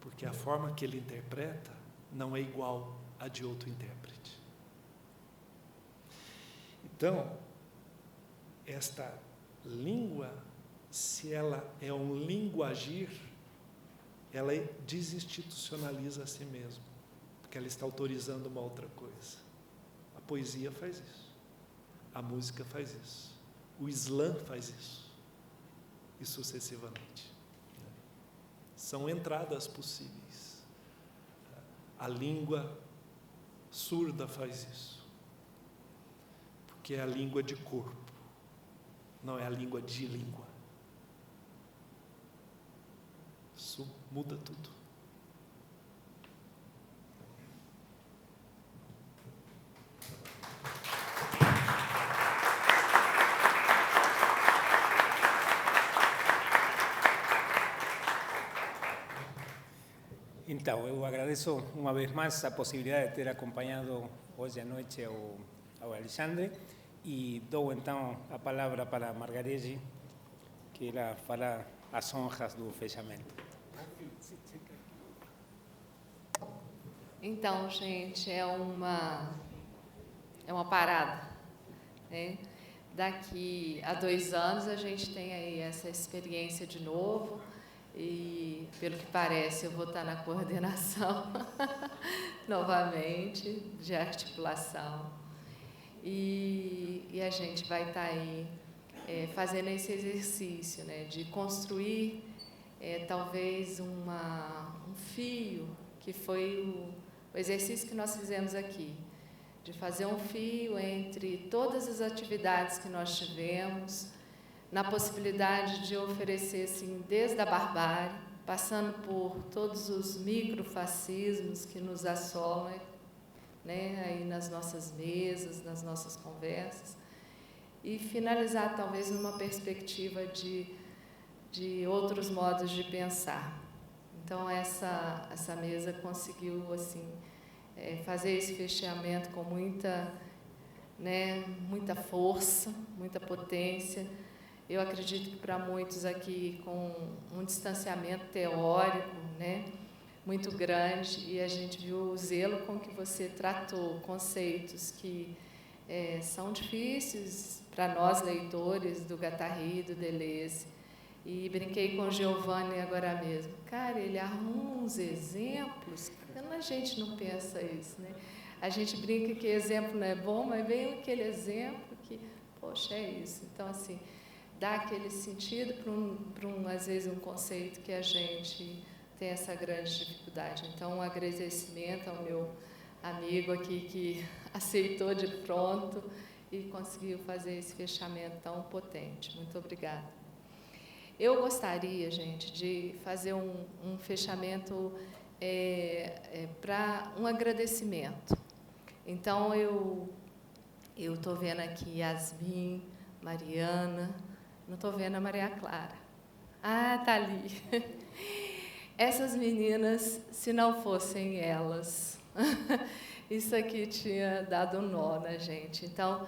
Porque a forma que ele interpreta não é igual à de outro intérprete. Então, esta língua, se ela é um linguagir, ela desinstitucionaliza a si mesma, porque ela está autorizando uma outra coisa. A poesia faz isso, a música faz isso, o Islã faz isso, e sucessivamente. São entradas possíveis. A língua surda faz isso, porque é a língua de corpo, não é a língua de língua. Isso muda tudo.
Então, eu agradeço uma vez mais a possibilidade de ter acompanhado hoje à noite ao Alexandre e dou então a palavra para a Margarete, que ela fará as honras do fechamento.
Então, gente, é uma parada, né? Daqui a 2 anos a gente tem aí essa experiência de novo e, pelo que parece, eu vou estar na coordenação novamente de articulação e a gente vai estar aí fazendo esse exercício, né, de construir talvez um fio, que foi o exercício que nós fizemos aqui, de fazer um fio entre todas as atividades que nós tivemos, na possibilidade de oferecer, assim, desde a barbárie, passando por todos os microfascismos que nos assolam, né, aí nas nossas mesas, nas nossas conversas, e finalizar talvez numa perspectiva de outros modos de pensar. Então essa mesa conseguiu assim fazer esse fechamento com muita força, muita potência. Eu acredito que para muitos aqui com um distanciamento teórico, né, muito grande, e a gente viu o zelo com que você tratou conceitos que são difíceis para nós leitores do Guattari, do Deleuze. E brinquei com o Giovanni agora mesmo. Cara, ele arruma uns exemplos, a gente não pensa isso, né? A gente brinca que exemplo não é bom, mas vem aquele exemplo que, poxa, é isso. Então, assim, dá aquele sentido para às vezes, um conceito que a gente tem essa grande dificuldade. Então, um agradecimento ao meu amigo aqui que aceitou de pronto e conseguiu fazer esse fechamento tão potente. Muito obrigada. Eu gostaria, gente, de fazer um fechamento para um agradecimento. Então, eu estou vendo aqui Yasmin, Mariana, não estou vendo a Maria Clara. Ah, está ali. Essas meninas, se não fossem elas, isso aqui tinha dado nó na gente. Então,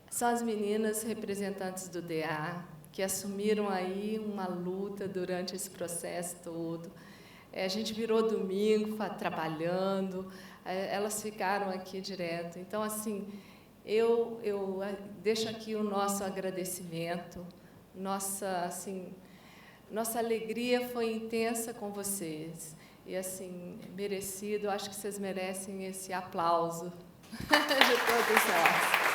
são as meninas representantes do DA, que assumiram aí uma luta durante esse processo todo. A gente virou domingo trabalhando, elas ficaram aqui direto. Então, assim, eu deixo aqui o nosso agradecimento, nossa alegria foi intensa com vocês. E, assim, merecido, eu acho que vocês merecem esse aplauso de todos nós.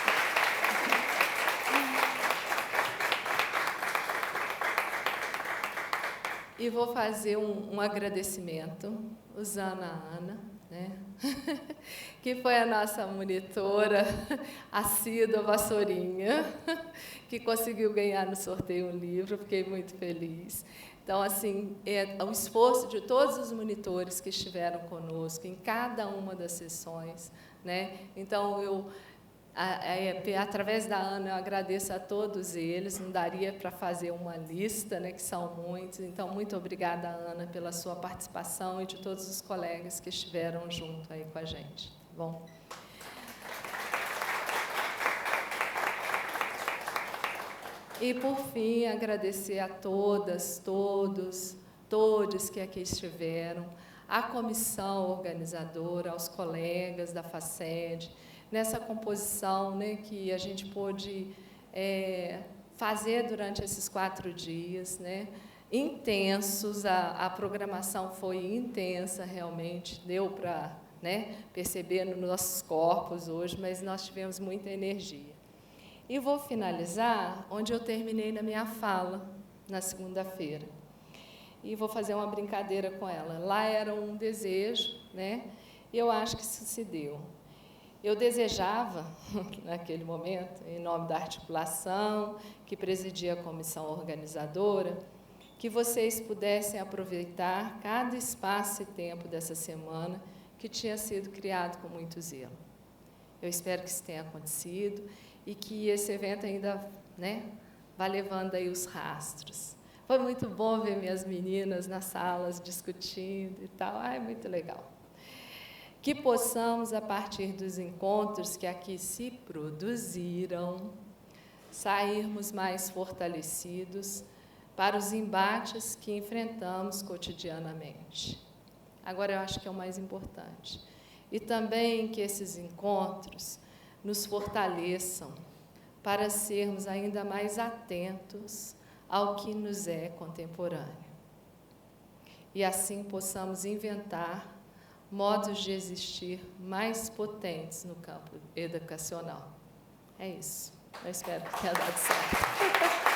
E vou fazer um agradecimento usando a Ana, né? Que foi a nossa monitora assídua, Vassourinha, que conseguiu ganhar no sorteio um livro, fiquei muito feliz. Então, assim, o esforço de todos os monitores que estiveram conosco em cada uma das sessões, né? Então, através da Ana, eu agradeço a todos eles, não daria para fazer uma lista, né, que são muitos. Então, muito obrigada, Ana, pela sua participação e de todos os colegas que estiveram junto aí com a gente. Tá bom? E, por fim, agradecer a todas, todos que aqui estiveram, à comissão organizadora, aos colegas da FACED, nessa composição, né, que a gente pôde fazer durante esses 4 dias, né, intensos, a programação foi intensa, realmente, deu para, né, perceber nos nossos corpos hoje, mas nós tivemos muita energia. E vou finalizar onde eu terminei na minha fala, na segunda-feira. E vou fazer uma brincadeira com ela. Lá era um desejo, né, e eu acho que isso se deu. Eu desejava, naquele momento, em nome da articulação, que presidia a comissão organizadora, que vocês pudessem aproveitar cada espaço e tempo dessa semana que tinha sido criado com muito zelo. Eu espero que isso tenha acontecido e que esse evento ainda, né, vá levando aí os rastros. Foi muito bom ver minhas meninas nas salas discutindo e tal. Ai, muito legal. Que possamos, a partir dos encontros que aqui se produziram, sairmos mais fortalecidos para os embates que enfrentamos cotidianamente. Agora, eu acho que é o mais importante. E também que esses encontros nos fortaleçam para sermos ainda mais atentos ao que nos é contemporâneo. E assim possamos inventar modos de existir mais potentes no campo educacional. É isso. Eu espero que tenha dado certo.